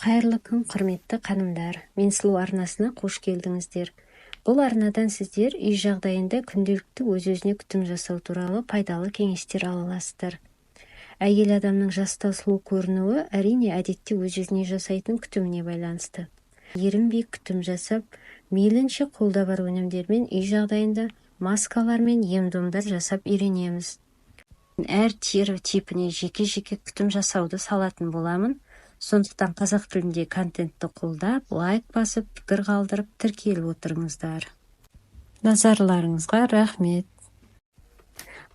Қайырлы күн, құрметті қанымдар. Мен Сұлу арнасына қош келдіңіздер. Бұл арнадан сіздер үй жағдайында күнделікті өз-өзіне күтім жасау туралы пайдалы кеңестер ала аласыздар. Әйел адамның жастау сұлу көрінуі әрине әдетте өз-өзіне жасайтын күтіміне байланысты. Ерінбей күтім жасап, мейлінше қолда бар өнімдермен үй жағдайында маскалар мен ем-домдар жасап үйренеміз. Әр тері типіне жеке-жеке күтім жасауды салатын боламын. Сондықтан қазақ тілінде контентті қолдап, лайк басып, пікір қалдырып, тіркеліп отырыңыздар. Назарларыңызға рахмет.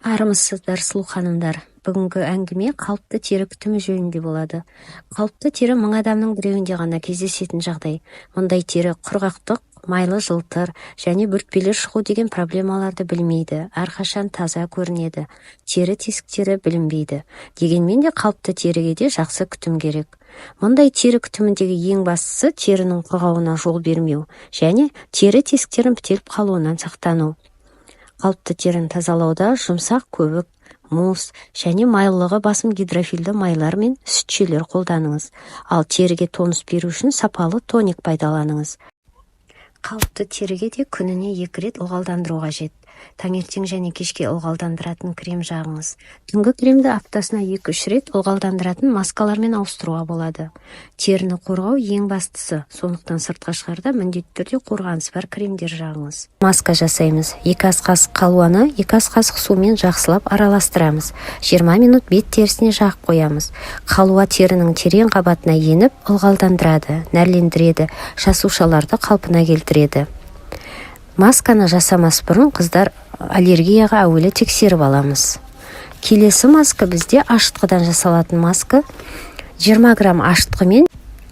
Армысыздар, сұлу ханымдар. Бүгінгі әңгіме қалыпты тері күтімі жөнінде болады. Қалыпты тері мың адамның біреуінде ғана кездесетін жағдай. Мұндай тері құрғақтық, майлы жылтыр және бөртпелер шығу деген проблемаларды білмейді. Әрқашан таза көрінеді. Тері тесіктері білінбейді. Дегенмен де қалыпты теріге де жақсы күтім керек. Мұндай тері күтіміндегі ең бастысы терінің құрғауына жол бермеу және тері тесіктерін бітеліп қалуынан сақтану. Қалыпты теріні тазалауда жұмсақ көбік, мусс және майлылығы басым гидрофилді майлар мен сүтшелер қолданыңыз. Ал теріге тонус беру үшін сапалы тоник пайдаланыңыз. Қалыпты теріге де күніне 2 рет ылғалдандыру қажет. Таңертең және кешке ылғалдандыратын крем жағыңыз. Түнгі кремді аптасына 2-3 рет ылғалдандыратын маскалармен ауыстыруға болады. Теріні қорғау ең бастысы, сондықтан сыртқа шығарда міндетті түрде қорғанысы бар кремдер жағыңыз. Маска жасаймыз. 2 ас қасық қалуаны 2 ас қасық сумен жақсылап араластырамыз. 20 минут бет терісіне жағып қоямыз. Қалуа терінің терең қабатына еніп, ылғалдандырады, нәрлендіреді, жасушаларды қалпына келтіреді. Масканы жасамас бұрын қыздар аллергияға әуелі тексеріп аламыз. Келесі маска бізде ашытқыдан жасалатын маска. 20 грамм ашытқы мен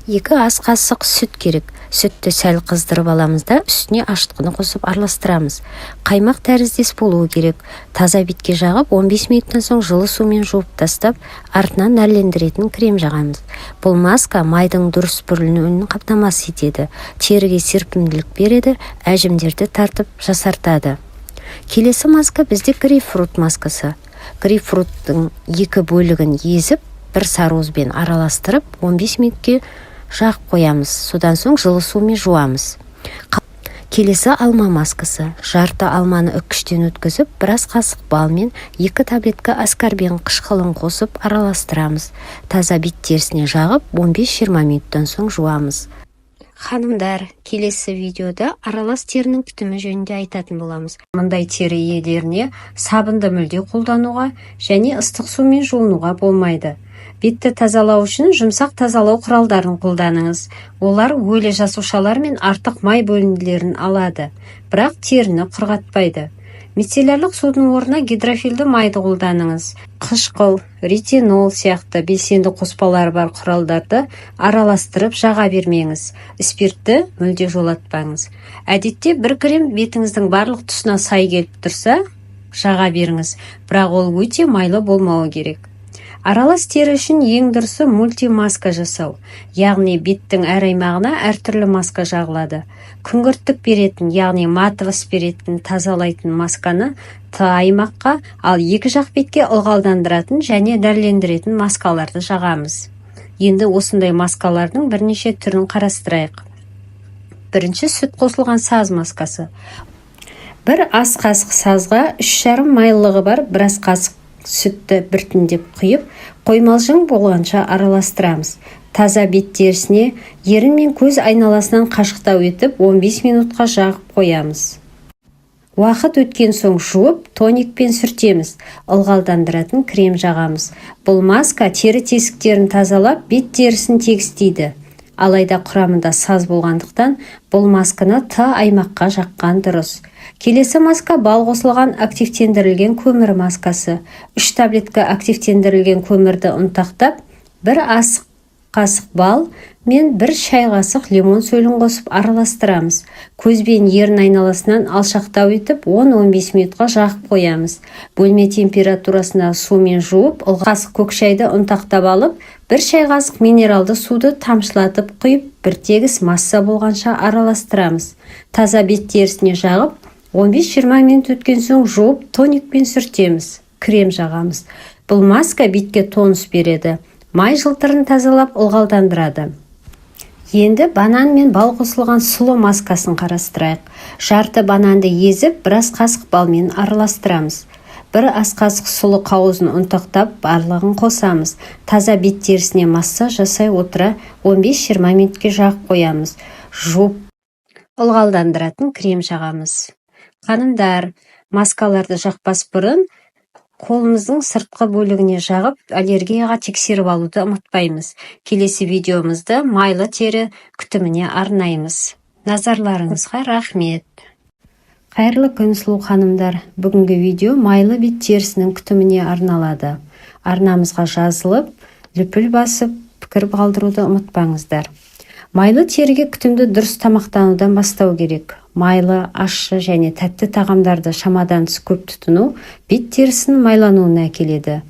2 ас қасық сүт керек. Сүтті сәл қыздырып аламыз да үстіне ашытқыны қосып араластырамыз. Қаймақ тәріздес болуы керек. Таза бетке жағып 15 минуттан соң жылы сумен жуып тастап, артынан нәрлендіретін крем жағамыз. Бұл маска майдың дұрыс бөлінуін қамтамасыз етеді. Теріге серпімділік береді, әжімдерді тартып жасартады. Келесі маска бізде грейпфрут маскасы. Грейпфруттың 2 бөлігін езіп, бір сарыуызбен араластырып, 15 минутке жағып қоямыз. Содан соң жылы сумен жуамыз. Келесі алма маскасы. Жарты алманы үккіштен өткізіп, біраз қасық бал мен 2 таблетка аскорбин қышқылын қосып араластырамыз. Таза бет терісіне жағып, 15-20 минуттан соң жуамыз. Ханымдар, келесі видеода аралас терінің күтімі жөнінде айтатын боламыз. Мұндай тері иелеріне сабынды мүлде қолдануға және ыстық сумен жуынуға болмайды. Бетті тазалау үшін жұмсақ тазалау құралдарын қолданыңыз. Олар өлі жасушалар мен артық май бөлінділерін алады, бірақ теріні құрғатпайды. Мицеллярлық судың орнына гидрофилді майды қолданыңыз. Қышқыл, ретинол сияқты белсенді қоспалары бар құралдарды араластырып жаға бермеңіз. Спиртті мүлде жолатпаңыз. Әдетте бір крем бетіңіздің барлық тұсына сай келіп тұрса, жаға беріңіз, бірақ ол өте майлы болмауы керек. Аралас тері үшін ең дұрысы мультимаска жасау, яғни беттің әр аймағына әртүрлі маска жағылады. Күңгірттік беретін, яғни матовыс беретін тазалайтын масканы Т аймаққа, ал 2 жақ бетке ылғалдандыратын және нәрлендіретін маскаларды жағамыз. Енді осындай маскалардың бірнеше түрін қарастырайық. Бірінші сүт қосылған саз маскасы. 1 ас қасық сазға 3,5 майлылығы бар 1 ас қасық сүтті біртіндеп құйып, қоймалжың болғанша араластырамыз. Таза бет терісіне ерін мен көз айналасынан қашықтау етіп 15 минутқа жағып қоямыз. Уақыт өткен соң жуып, тоникпен сүртеміз. Ылғалдандыратын крем жағамыз. Бұл маска тері тесіктерін тазалап, бет терісін тегістейді. Алайда құрамында саз болғандықтан, бұл масканы Т аймаққа жаққан дұрыс. Келесі маска бал қосылған активтендірілген көмір маскасы. 3 таблетка активтендірілген көмірді ұнтақтап, 1 ас қасық бал мен 1 шай қасық лимон сөлін қосып араластырамыз. Көзбен ерін айналасынан алшақтау етіп 10-15 минутқа жағып қоямыз. Бөлме температурасына сумен жуып, қасық көк шайды ұнтақтап алып, 1 шай қасық минералды суды тамшылатып құйып, бір тегіс масса болғанша араластырамыз. Таза бет терісіне жағып, 15-20 минут өткен соң жуып, тоникпен сүртеміз. Крем жағамыз. Бұл маска бетке тонус береді. Май жылтырын тазалап ылғалдандырады. Енді банан мен бал қосылған сұлы маскасын қарастырайық. Жарты бананды езіп, бір ас қасық балмен араластырамыз. Бір ас қасық сұлы қауызын ұнтақтап, барлығын қосамыз. Таза бет терісіне массаж жасай отыра 15-20 минутке жағып қоямыз. Жуып ылғалдандыратын крем жағамыз. Ханымдар, маскаларды жақпас бұрын қолымыздың сыртқы бөлігіне жағып, аллергияға тексеріп алуды ұмытпаймыз. Келесі видеомызды майлы тері күтіміне арнаймыз. Назарларыңызға рахмет. Қайырлы күн, сұлу ханымдар. Бүгінгі видео майлы бет терісінің күтіміне арналады. Арнамызға жазылып, лүпіл басып, пікір қалдыруды ұмытпаңыздар. Майлы теріге күтімді дұрыс тамақтанудан бастау керек. Майлы, ащы және тәтті тағамдарды шамадан тыс көп тұтыну бет терісінің майлануына әкеледі.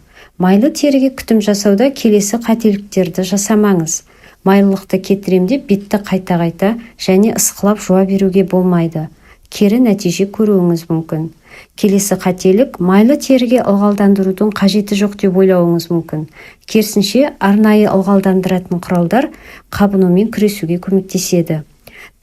Майлы теріге күтім жасауда келесі қателіктерді жасамаңыз. Майлылықты кетірем деп бетті қайта-қайта және ысқылап жуа беруге болмайды. Кері нәтиже көруіңіз мүмкін. Келесі қателік, майлы теріге ылғалдандырудың қажеті жоқ деп ойлауыңыз мүмкін. Керісінше, арнайы ылғалдандыратын құралдар қабынумен күресуге көмектеседі.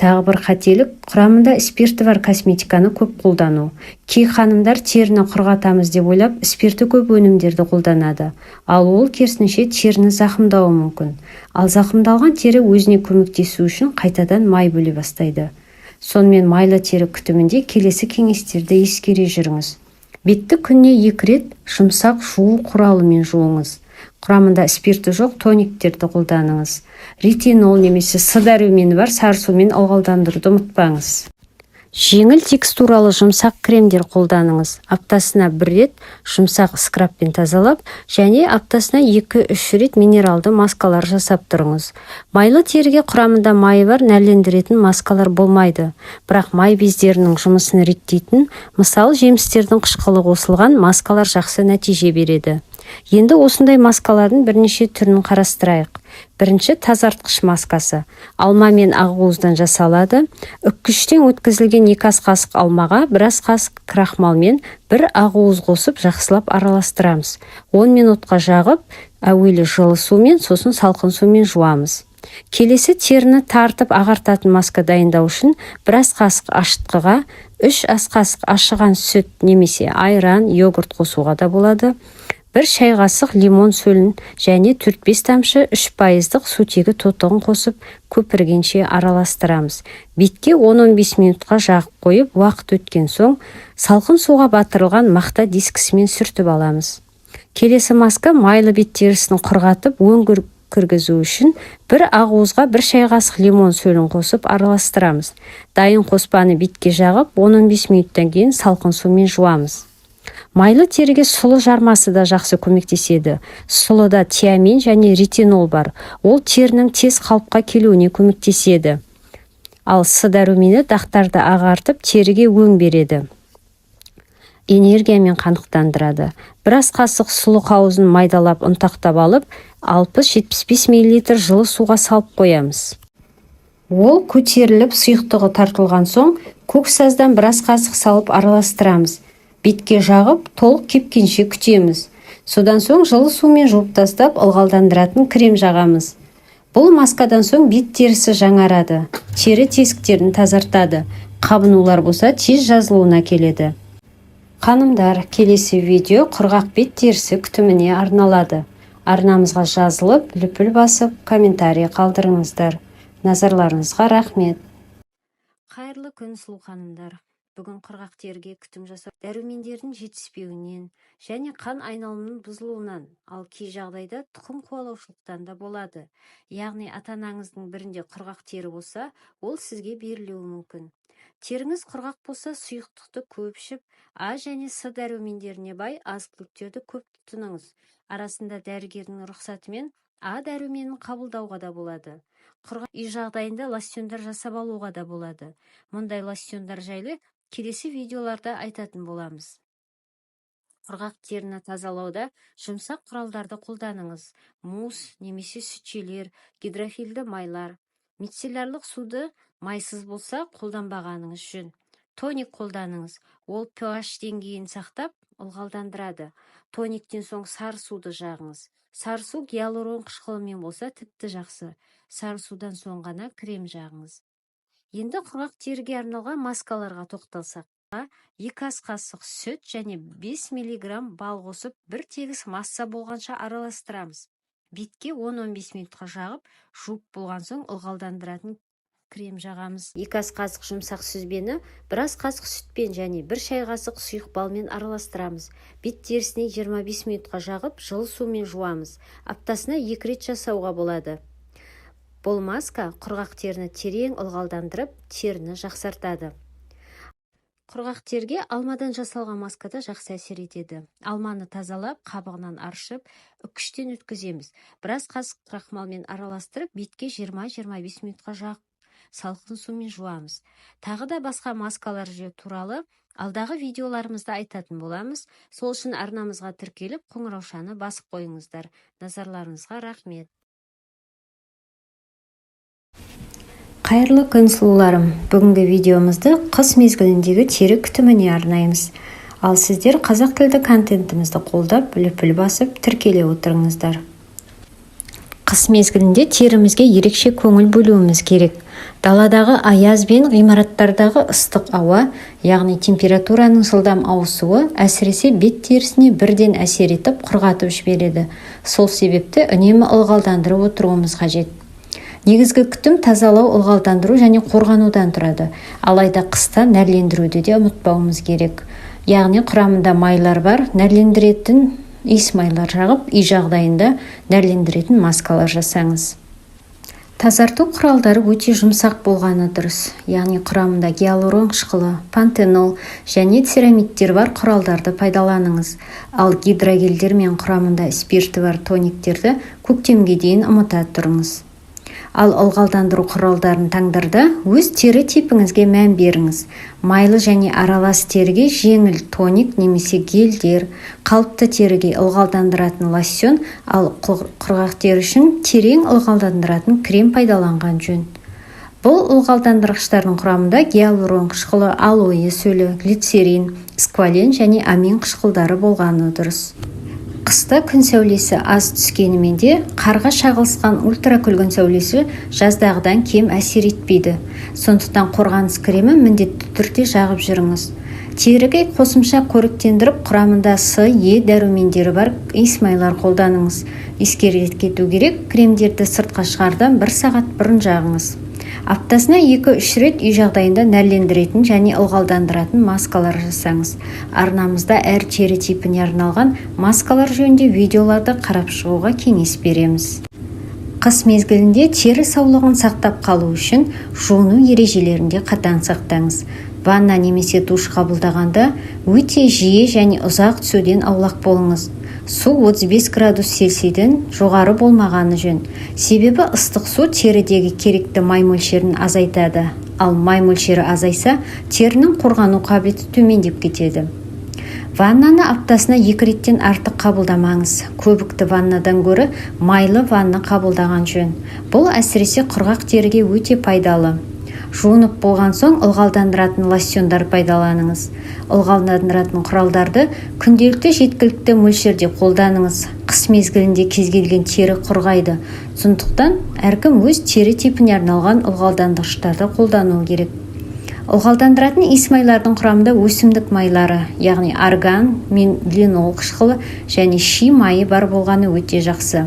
Тағы бір қателік, құрамында спирті бар косметиканы көп қолдану. Кей ханымдар теріні құрғатамыз деп ойлап, спирті көп өнімдерді қолданады. Ал ол керісінше теріні зақымдауы мүмкін. Ал зақымдалған тері өзіне көмектесу үшін қайтадан май бөле бастайды. Сонымен майлы тері күтімінде келесі кеңестерді ескере жүріңіз. Бетті күніне 2 рет жұмсақ жуу құралымен жуыңыз. Құрамында спирті жоқ тониктерді қолданыңыз. Ретинол немесе С дәрумені бар сары сумен ылғалдандыруды ұмытпаңыз. Жеңіл текстуралы жұмсақ кремдер қолданыңыз. Аптасына 1 рет жұмсақ скрабпен тазалап, және аптасына 2-3 рет минералды маскалар жасап тұрыңыз. Майлы теріге құрамында майы бар нәрлендіретін маскалар болмайды. Бірақ май бездерінің жұмысын реттейтін, мысалы жемістердің қышқылы қосылған маскалар жақсы нәтиже береді. Енді осындай маскалардың бірнеше түрін қарастырайық. Бірінші тазартқыш маскасы. Алма мен ақуыздан жасалады. Үккіштен өткізілген 2 ас қасық алмаға 1 ас қасық крахмал мен 1 ақуыз қосып жақсылап араластырамыз. 10 минутқа жағып, әуелі жылы сумен, сосын салқын сумен жуамыз. Келесі теріні тартып ағартатын маска дайындау үшін 1 ас қасық ашытқыға 3 ас қасық ашыған сүт немесе айран, йогурт қосуға да болады. 1 шай қасық лимон сөлін және 4-5 тамшы 3%-ық сутегі тотығын қосып көпіргенше араластырамыз. Бетке 10-15 минутқа жағып қойып, уақыт өткен соң салқын суға батырылған мақта дискісімен сүртіп аламыз. Келесі маска майлы бет терісін құрғатып, өңгір кіргізу үшін 1 ақуызға 1 шай қасық лимон сөлін қосып араластырамыз. Дайын қоспаны бетке жағып, 10-15 минуттан кейін салқын сумен жуамыз. Майлы теріге сұлы жармасы да жақсы көмектеседі. Сұлыда тиамин және ретинол бар. Ол терінің тез қалыпқа келуіне көмектеседі. Ал С дәрумені дақтарды ағартып, теріге өң береді. Энергиямен қанықтандырады. 1 ас қасық сұлы қауызын майдалап ұнтақтап алып, 60-75 мл жылы суға салып қоямыз. Ол көтеріліп сұйықтығы тартылған соң, көксаздан 1 ас қасық салып араластырамыз. Бетке жағып, толық кепкенше күтеміз. Содан соң жылы сумен жуып тастап, ылғалдандыратын крем жағамыз. Бұл маскадан соң бет терісі жаңарады. Тері тесіктерін тазартады. Қабынулар болса тез жазылуына келеді. Ханымдар, келесі видео құрғақ бет терісі күтіміне арналады. Арнамызға жазылып, лүпіл басып, комментарий қалдырыңыздар. Назарларыңызға рахмет. Қайырлы күн, сұлу ханымдар. Бүгін құрғақ теріге күтім жасау дәрумендердің жетіспеуінен және қан айналымының бұзылуынан, ал кей жағдайда тұқым қуалаушылықтан да болады. Яғни ата-анаңыздың бірінде құрғақ тері болса, ол сізге берілуі мүмкін. Теріңіз құрғақ болса, сұйықтықты көп ішіп, А және С дәрумендеріне бай азық-түліктерді көп тұтыныңыз. Арасында дәрігердің рұқсатымен А дәруменін қабылдауға да болады. Құрғақ үй жағдайында лосьондар жасап алуға да болады. Мұндай лосьондар жайлы келесі видеоларда айтатын боламыз. Құрғақ теріні тазалауда жұмсақ құралдарды қолданыңыз. Мусс немесе сүтшелер, гидрофилді майлар. Мицеллярлық суды майсыз болса қолданбағаныңыз жөн. Тоник қолданыңыз. Ол pH деңгейін сақтап, ылғалдандырады. Тониктен соң сары суды жағыңыз. Сары су гиалурон қышқылымен болса тіпті жақсы. Сары судан соң ғана крем жағыңыз. Енді құрғақ теріге арналған маскаларға тоқталсақ, 2 ас қасық сүт және 5 мг бал қосып, бір тегіс масса болғанша араластырамыз. Бетке 10-15 минутқа жағып, жуып болған соң ылғалдандыратын крем жағамыз. 2 ас қасық жұмсақ сүзбені 1 ас қасық сүтпен және 1 шай қасық сұйық балмен араластырамыз. Бет терісіне 25 минутқа жағып, жылы сумен жуамыз. Аптасына 2 рет жасауға болады. Бұл маска құрғақ теріні терең ылғалдандырып, теріні жақсартады. Құрғақ терге алмадан жасалған маскада жақсы әсер етеді. Алманы тазалап, қабығынан аршып, үккіштен өткіземіз. 1 ас қасық крахмалмен араластырып, бетке 20-25 минутқа жағып, салқын сумен жуамыз. Тағы да басқа маскалар туралы алдағы видеоларымызда айтатын боламыз. Сол үшін арнамызға тіркеліп, қоңыраушаны басып қойыңыздар. Назарларыңызға рахмет. Қайырлы күн сұлуларым. Бүгінгі видеомызды қыс мезгіліндегі тері күтіміне арнаймыз. Ал сіздер қазақ тілді контентімізді қолдап, лүпіл басып, тіркеле отырыңыздар. Қыс мезгілінде терімізге ерекше көңіл бөлуіміз керек. Даладағы аяз бен ғимараттардағы ыстық ауа, яғни температураның жылдам ауысуы әсіресе бет терісіне бірден әсер етіп құрғатып жібереді. Сол себепті үнемі ылғалдандырып отыруымыз қажет. Негізгі күтім тазалау, ылғалдандыру және қорғанудан тұрады. Алайда қыста нәрлендіруді де ұмытпауымыз керек. Яғни құрамында майлар бар, нәрлендіретін иіс майлар жағып, үй жағдайында нәрлендіретін маскалар жасаңыз. Тазарту құралдары өте жұмсақ болғаны дұрыс. Яғни құрамында гиалурон қышқылы, пантенол және церамидтер бар құралдарды пайдаланыңыз. Ал гидрогельдер мен құрамында спирті бар тониктерді көктемге дейін ұмыта тұрыңыз. Ал ылғалдандыру құралдарын таңдарда өз тері типіңізге мән беріңіз. Майлы және аралас теріге жеңіл тоник немесе гельдер, қалыпты теріге ылғалдандыратын лосьон, ал құрғақ тері үшін терең ылғалдандыратын крем пайдаланған жөн. Бұл ылғалдандырғыштардың құрамында гиалурон қышқылы, алоэ сөлі, глицерин, сквален және амин қышқылдары болғаны дұрыс. Қыста күн сәулесі аз түскенімен де қарға шағылысқан ультракүлгін сәулесі жаздағыдан кем әсер етпейді. Сондықтан қорғаныс кремі міндетті түрде жағып жүріңіз. Теріге қосымша қоректендіріп, құрамында С, Е дәрумендері бар иіс майлар қолданыңыз. Ескерте кету керек, кремдерді сыртқа шығардан 1 сағат бұрын жағыңыз. Аптасына 2-3 рет үй жағдайында нәрлендіретін және ылғалдандыратын маскалар жасаңыз. Арнамызда әр тері типіне арналған маскалар жөнінде видеоларды қарап шығуға кеңес береміз. Қыс мезгілінде тері саулығын сақтап қалу үшін жуыну ережелерінде қатаң сақтаңыз. Ванна немесе душ қабылдағанда өте жиі және ұзақ түсуден аулақ болыңыз. Су 35 градус Цельсийден жоғары болмағаны жөн. Себебі ыстық су терідегі керекті май мөлшерін азайтады. Ал май мөлшері азайса, терінің қорғану қабілеті төмендеп кетеді. Ваннаны аптасына 2 реттен артық қабылдамаңыз. Көбікті ваннадан гөрі майлы ванна қабылдаған жөн. Бұл әсіресе құрғақ теріге өте пайдалы. Жуынып болған соң ылғалдандыратын лосьондар пайдаланыңыз. Ылғалдандыратын құралдарды күнделікті жеткілікті мөлшерде қолданыңыз. Қыс мезгілінде кез келген тері құрғайды. Сондықтан әркім өз тері типіне арналған ылғалдандырғыштарды қолдану керек. Ылғалдандыратын иіс майлардың құрамында өсімдік майлары, яғни арган, линол қышқылы және ши майы бар болғаны өте жақсы.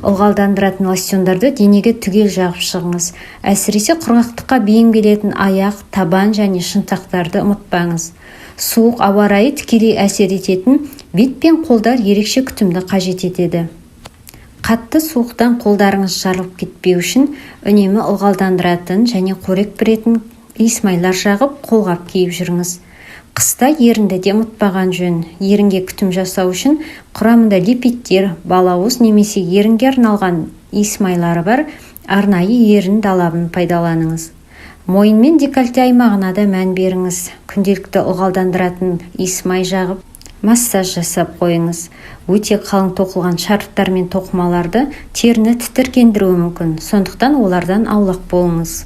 Ылғалдандыратын лосьондарды денеге түгел жағып шығыңыз. Әсіресе құрғақтыққа бейім келетін аяқ, табан және шынтақтарды ұмытпаңыз. Суық ауа райы тікелей әсер ететін бет пен қолдар ерекше күтімді қажет етеді. Қатты суықтан қолдарыңыз жарылып кетпеу үшін үнемі ылғалдандыратын және қорек беретін иіс майлар жағып, қолғап киіп жүріңіз. Қыста ерінді де ұмытпаған жөн. Ерінге күтім жасау үшін құрамында липидтер, балауыз немесе ерінге арналған иіс майлары бар арнайы ерін далабын пайдаланыңыз. Мойын мен декольте аймағына да мән беріңіз. Күнделікті ылғалдандыратын иіс май жағып, массаж жасап қойыңыз. Өте қалың тоқылған шарфтар мен тоқымаларды теріні тітіркендіруі мүмкін. Сондықтан олардан аулақ болыңыз.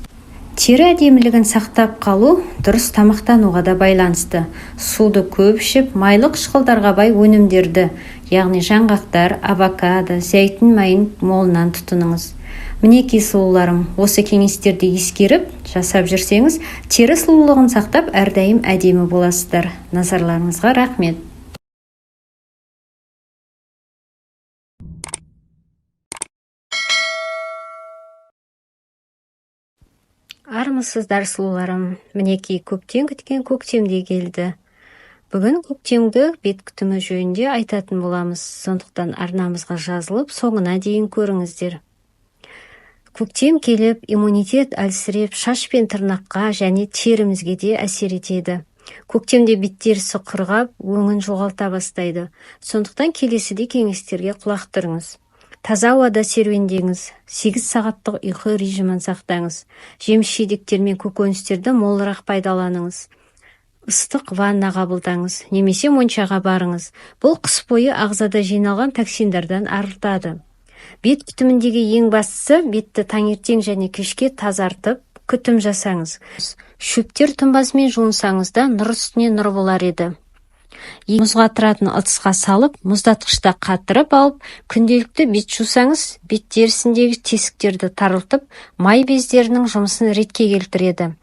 Тері әдемілігін сақтап қалу дұрыс тамақтануға да байланысты. Суды көп ішіп, майлы қышқылдарға бай өнімдерді, яғни жаңғақтар, авокадо, зәйтүн майын молынан тұтыныңыз. Мінекей сұлуларым, осы кеңестерді ескеріп жасап жүрсеңіз, тері сұлулығын сақтап әрдайым әдемі боласыздар. Назарларыңызға рахмет. Армысыздар сұлуларым, мінекей көптен күткен көктемде келді. Бүгін көктемгі бет күтімі жөнінде айтатын боламыз, сондықтан арнамызға жазылып, соңына дейін көріңіздер. Көктем келіп, иммунитет әлсіреп, шаш пен тырнаққа және терімізге де әсер етеді. Көктемде бет терісі құрғап, өңін жоғалта бастайды. Сондықтан келесіде кеңестерге құлақ түріңіз. Таза ауада серуендеңіз, 8 сағаттық ұйқы режимін сақтаңыз. Жеміс-жидектер мен көкөністерді молырақ пайдаланыңыз. Ыстық ванна қабылдаңыз, немесе моншаға барыңыз. Бұл қыс бойы ағзада жиналған токсиндардан арылтады. Бет күтіміндегі ең бастысы бетті таңертең және кешке тазартып, күтім жасаңыз. Шөптер тұнбасымен жуынсаңыз да нұр үстіне нұр болар еді. Мұзға тұратын ыдысқа салып, мұздатқышта қатырып алып, күнделікті бет жусаңыз, бет терісіндегі тесіктерді тарылтып, май бездерінің жұмысын ретке келтіреді.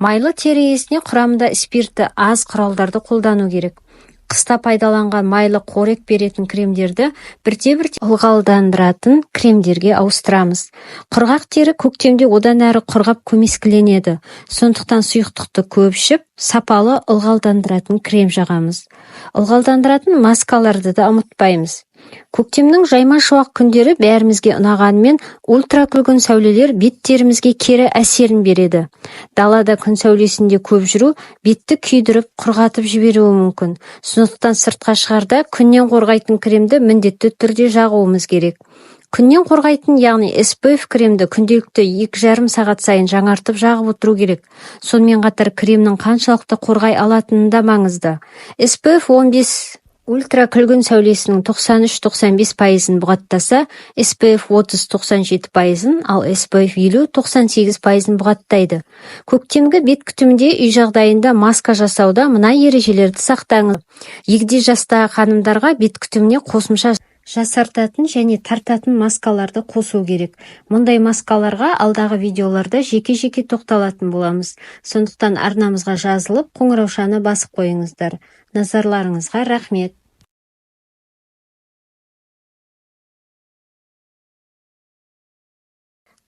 Майлы тері иесіне құрамында спирті аз құралдарды қолдану керек. Қыста пайдаланған майлы қорек беретін кремдерді бірте-бірте ылғалдандыратын кремдерге ауыстырамыз. Құрғақ тері көктемде одан әрі құрғап көмескіленеді. Сондықтан сұйықтықты көп ішіп, сапалы ылғалдандыратын крем жағамыз. Ылғалдандыратын маскаларды да ұмытпаймыз. Көктемнің жайма шуақ күндері бәрімізге ұнағанымен ультракүлгін сәулелер бет терімізге кері әсерін береді. Далада күн сәулесінде көп жүру бетті күйдіріп, құрғатып жіберуі мүмкін. Сондықтан сыртқа шығарда күннен қорғайтын кремді міндетті түрде жағуымыз керек. Күннен қорғайтын, яғни SPF кремді күнделікті 2,5 сағат сайын жаңартып жағып отыру керек. Сонымен қатар кремнің қаншалықты қорғай алатыны да маңызды. SPF 15 ультракүлгін сәулесінің 93-95%-ын бұғаттаса, SPF 30-97%-ын, ал SPF 50-98%-ын бұғаттайды. Көктемгі бет күтімінде үй жағдайында маска жасауда мына ережелерді сақтаңыз. Егде жастағы ханымдарға бет күтіміне қосымша жасартатын және тартатын маскаларды қосу керек. Мұндай маскаларға алдағы видеоларда жеке-жеке тоқталатын боламыз. Сондықтан арнамызға жазылып, қоңыраушаны басып қойыңыздар. Назарларыңызға рахмет.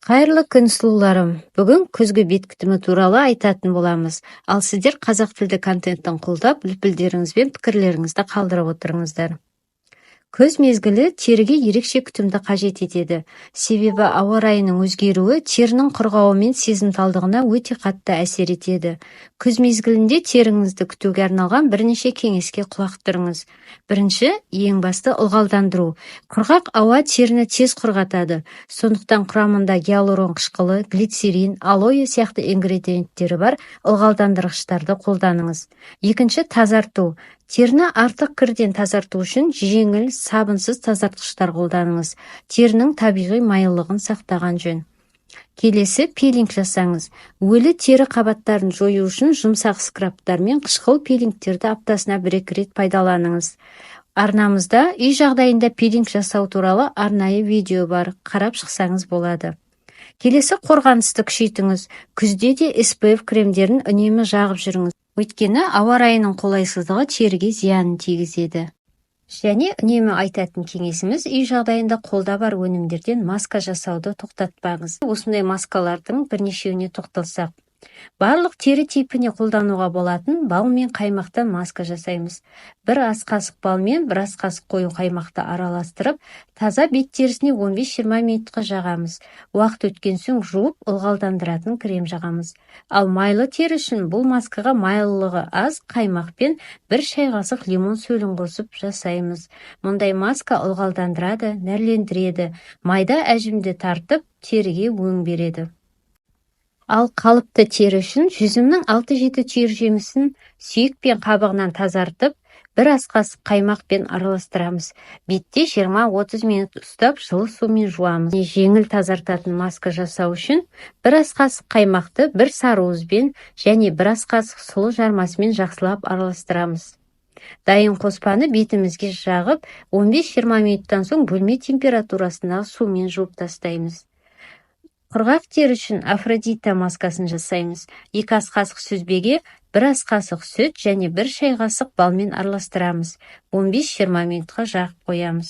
Қайырлы күн сұлуларым. Бүгін күзгі бет күтімі туралы айтатын боламыз. Ал сіздер қазақ тілді контенттің қолдап, үлпілдеріңіз бен пікірлеріңізді қалдырып отырыңыздар. Күз мезгілі теріге ерекше күтімді қажет етеді. Себебі ауа райының өзгеруі терінің құрғауы мен сезімталдығына өте қатты әсер етеді. Күз мезгілінде теріңізді күтуге арналған бірнеше кеңеске құлақ түріңіз. Бірінші, ең басты ылғалдандыру. Құрғақ ауа теріні тез құрғатады. Сондықтан құрамында гиалурон қышқылы, глицерин, алоэ сияқты ингредиенттері бар ылғалдандырғыштарды қолданыңыз. Екінші, тазарту. Теріні артық кірден тазарту үшін жеңіл, сабынсыз тазартқыштар қолданыңыз. Терінің табиғи майлылығын сақтаған жөн. Келесі, пилинг жасаңыз. Өлі тері қабаттарын жою үшін жұмсақ скрабтар мен қышқыл пилингтерді аптасына 1-2 рет пайдаланыңыз. Арнамызда үй жағдайында пилинг жасау туралы арнайы видео бар, қарап шықсаңыз болады. Келесі, қорғанысты күшейтіңіз. Күзде де SPF кремдерін үнемі жағып жүріңіз. Өйткені ауа райының қолайсыздығы теріге зиянын тигізеді. Және үнемі айтатын кеңесіміз, үй жағдайында қолда бар өнімдерден маска жасауды тоқтатпаңыз. Осындай маскалардың бірнешеуіне тоқталсақ. Барлық тері типіне қолдануға болатын бал мен қаймақтан маска жасаймыз. Бір ас қасық бал мен бір ас қасық қою қаймақты араластырып, таза бет терісіне 15-20 минутқа жағамыз. Уақыт өткен соң жуып, ылғалдандыратын крем жағамыз. Ал майлы тері үшін бұл маскаға майлылығы аз қаймақ пен 1 шай қасық лимон сөлін қосып жасаймыз. Мұндай маска ылғалдандырады, нәрлендіреді, майда әжімді тартып, теріге өң береді. Ал қалыпты тері үшін жүзімнің 6-7 түйір жемісін сүйек пен қабығынан тазартып, 1 ас қасық қаймақпен араластырамыз. Бетте 20-30 минут ұстап, жылы сумен жуамыз. Жеңіл тазартатын маска жасау үшін 1 ас қасық қаймақты 1 сары уызбен және 1 ас қасық сұлы жармасымен жақсылап араластырамыз. Дайын қоспаны бетімізге жағып, 15-20 минуттан соң бөлме температурасындағы сумен жуып тастаймыз. Құрғақ тері үшін Афродита маскасын жасаймыз. 2 ас қасық сүзбеге 1 ас қасық сүт және 1 шай қасық балмен араластырамыз. 15-20 минутқа жағып қоямыз.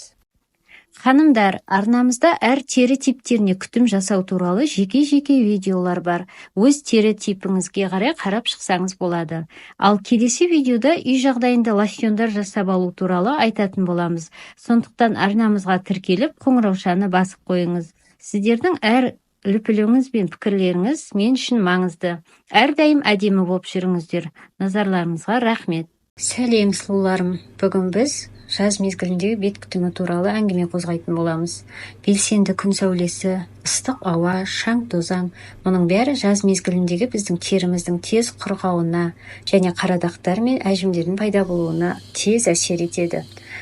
Ханымдар, арнамызда әр тері типтеріне күтім жасау туралы жеке-жеке видеолар бар. Өз тері типіңізге қарай қарап шықсаңыз болады. Ал келесі видеода үй жағдайында лосьондар жасап алу туралы айтатын боламыз. Сондықтан арнамызға тіркеліп, қоңыраушаны басып қойыңыз. Сіздердің әр үлпіліңіз бен пікірлеріңіз мен үшін маңызды. Әрдайым әдемі болып жүріңіздер. Назарларыңызға рахмет. Сәлем, сұлуларым. Бүгін біз жаз мезгіліндегі бет күтімі туралы әңгіме қозғайтын боламыз. Белсенді күн сәулесі, ыстық ауа, шаң тозаң, мұның бәрі жаз мезгіліндегі біздің теріміздің тез құрғауына және қарадақтар мен әжімдердің пайда болуына тез әсер етеді.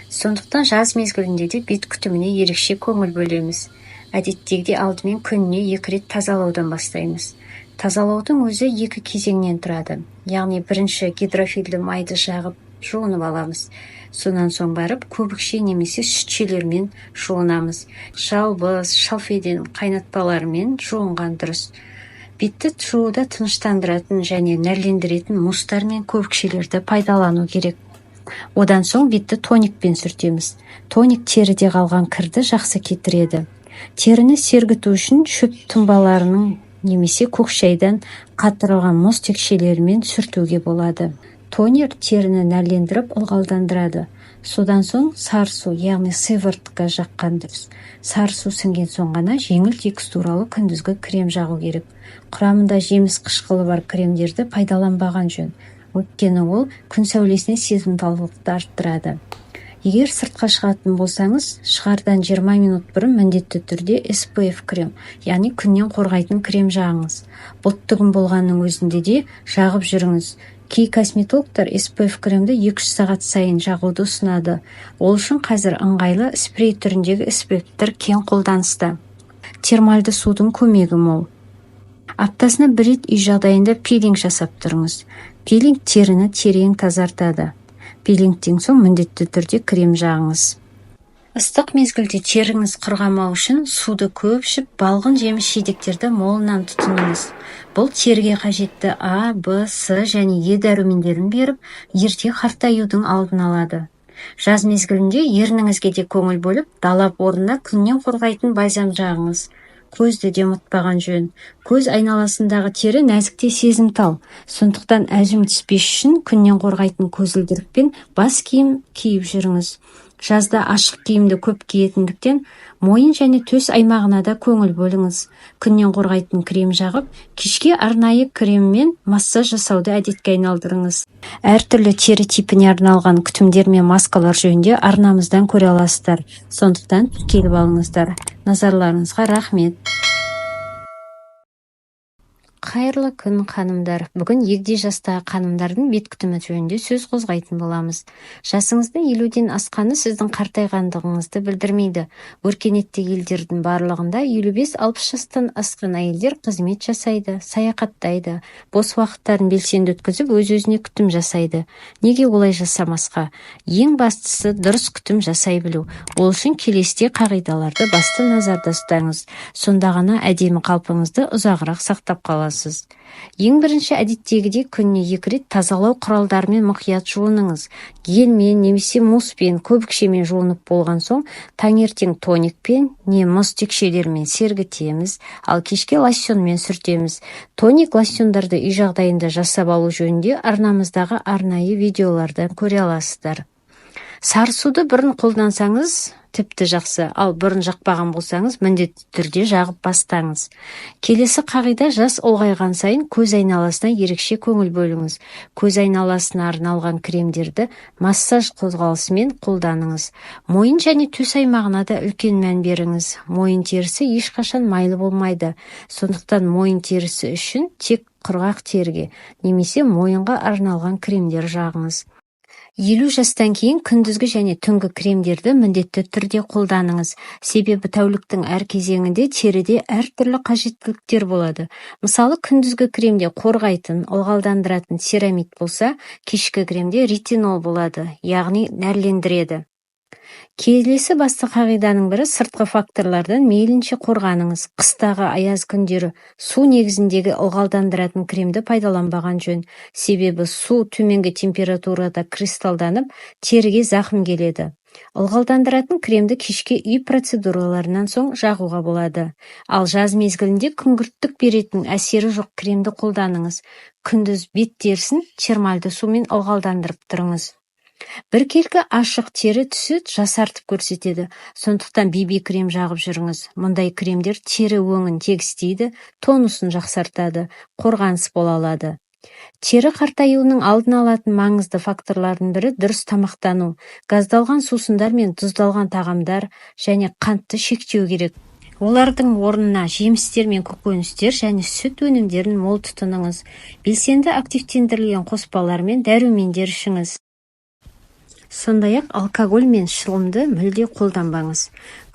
Сондықтан жаз мезгілінде де бет күтіміне ерекше көңіл бөлеміз. Әдеттегідей алдымен күніне 2 рет тазалаудан бастаймыз. Тазалаудың өзі 2 кезеңнен тұрады. Яғни бірінші гидрофилді майды жағып жуынып аламыз. Сонан соң барып көбікше немесе сүтшелермен жуынамыз. Жалбыз, шалфейден қайнатпалармен жуынған дұрыс. Бетті жууда тыныштандыратын және нәрлендіретін мустар мен көбікшелерді пайдалану керек. Одан соң бетті тоникпен сүртеміз. Тоник теріде қалған кірді жақсы кетіреді. Теріні сергіту үшін шөп тұнбаларының немесе көк шайдан қатырылған мұз текшелерімен сүртуге болады. Тонер теріні нәрлендіріп ылғалдандырады. Содан соң сарысу, яғни сыворотка жаққан дұрыс. Сарысу сіңген соң ғана жеңіл текстуралы күндізгі крем жағу керек. Құрамында жеміс қышқылы бар кремдерді пайдаланбаған жөн. Өйткені ол күн сәулесіне сезімталдықты арттырады. Егер сыртқа шығатын болсаңыз, шығардан 20 минут бұрын міндетті түрде SPF крем, яғни күннен қорғайтын крем жағыңыз. Бұлттығын болғанның өзінде де жағып жүріңіз. Кей косметологтар SPF кремді 2-3 сағат сайын жағуды ұсынады. Ол үшін қазір ыңғайлы спрей түріндегі SPF-тер кең қолданыста. Термальды судың көмегі мол. Аптасына 1 рет үй жағдайында пилинг жасап тұрыңыз. Пилинг теріні терең тазартады. Пилингтен соң міндетті түрде крем жағыңыз. Ыстық мезгілде теріңіз құрғамау үшін суды көп ішіп, балғын жеміс жидектерді молынан тұтыныңыз. Бұл терге қажетті А, Б, С және Е дәрумендерін беріп, ерте қартаюдың алдын алады. Жаз мезгілінде ерніңізге де көңіл бөліп, далап орнына күннен қорғайтын бальзам жағыңыз. Көзді де ұмытпаған жөн. Көз айналасындағы тері нәзік те сезімтал. Сондықтан әжім түспес үшін күннен қорғайтын көзілдірік пен бас киім киіп жүріңіз. Жазда ашық киімді көп киетіндіктен мойын және төс аймағына да көңіл бөліңіз. Күннен қорғайтын крем жағып, кешке арнайы креммен массаж жасауды әдетке айналдырыңыз. Әртүрлі тері типіне арналған күтімдер мен маскалар жөнінде арнамыздан көре аласыздар. Сондықтан келіп алыңыздар. Назарларыңызға рахмет. Қайырлы күн, қанымдар. Бүгін егде жастағы қанымдардың бет күтімі жөнінде сөз қозғайтын боламыз. Жасыңыздың 50-ден асқаны сіздің қартайғандығыңызды білдірмейді. Өркениетті елдердің барлығында 55-60 жастан асқан әйелдер қызмет жасайды, саяхаттайды, бос уақыттарын белсенді өткізіп, өз-өзіне күтім жасайды. Неге олай жасамасқа? Ең бастысы дұрыс күтім жасай білу. Ол үшін келесідей қағидаларды басты назарда ұстаңыз. Сонда ғана әдемі қалпыңызды ұзағырақ сақтап қаласыз. Ең бірінші әдеттегідей күніне 2 рет тазалау құралдарымен мұқият жуыныңыз. Гелмен немесе муспен, көбікшемен жуынып болған соң, таңертең тоникпен не мұз текшелермен сергітеміз, ал кешке лосьонмен сүртеміз. Тоник лосьондарды үй жағдайында жасап алу жөнінде арнамыздағы арнайы видеолардан көре аласыздар. Сарысуды бұрын қолдансаңыз тіпті жақсы, ал бұрын жақпаған болсаңыз міндетті түрде жағып бастаңыз. Келесі қағида: жас ұлғайған сайын көз айналасына ерекше көңіл бөліңіз. Көз айналасына арналған кремдерді массаж қозғалысымен қолданыңыз. Мойын және төс аймағына да үлкен мән беріңіз. Мойын терісі ешқашан майлы болмайды. Сондықтан мойын терісі үшін тек құрғақ терге немесе мойынға арналған кремдер жағыңыз. 50 жастан кейін күндізгі және түнгі кремдерді міндетті түрде қолданыңыз. Себебі тәуліктің әр кезеңінде теріде әртүрлі қажеттіліктер болады. Мысалы, күндізгі кремде қорғайтын, ылғалдандыратын церамид болса, кешкі кремде ретинол болады, яғни нәрлендіреді. Келесі басты қағиданың бірі сыртқы факторлардан мейлінше қорғаныңыз. Қыстағы аяз күндері су негізіндегі ылғалдандыратын кремді пайдаланбаған жөн. Себебі су төменгі температурада кристалданып, теріге зақым келеді. Ылғалдандыратын кремді кешке үй процедураларынан соң жағуға болады. Ал жаз мезгілінде күңгірттік беретін әсері жоқ кремді қолданыңыз. Күндіз бет терісін термальды сумен ылғалдандырып тұрыңыз. Біркелкі ашық тері түсі жасартып көрсетеді. Сондықтан BB крем жағып жүріңіз. Мұндай кремдер тері өңін тегістейді, тонусын жақсартады, қорғаныс бола алады. Тері қартаюының алдын алатын маңызды факторлардың бірі дұрыс тамақтану. Газдалған сусындар мен тұздалған тағамдар және қантты шектеу керек. Олардың орнына жемістер мен көкөністер және сүт өнімдерін мол тұтыныңыз. Белсенді активтендірілген қоспалар мен дәрумендер ішіңіз. Сондай-ақ алкоголь мен шылымды мүлде қолданбаңыз.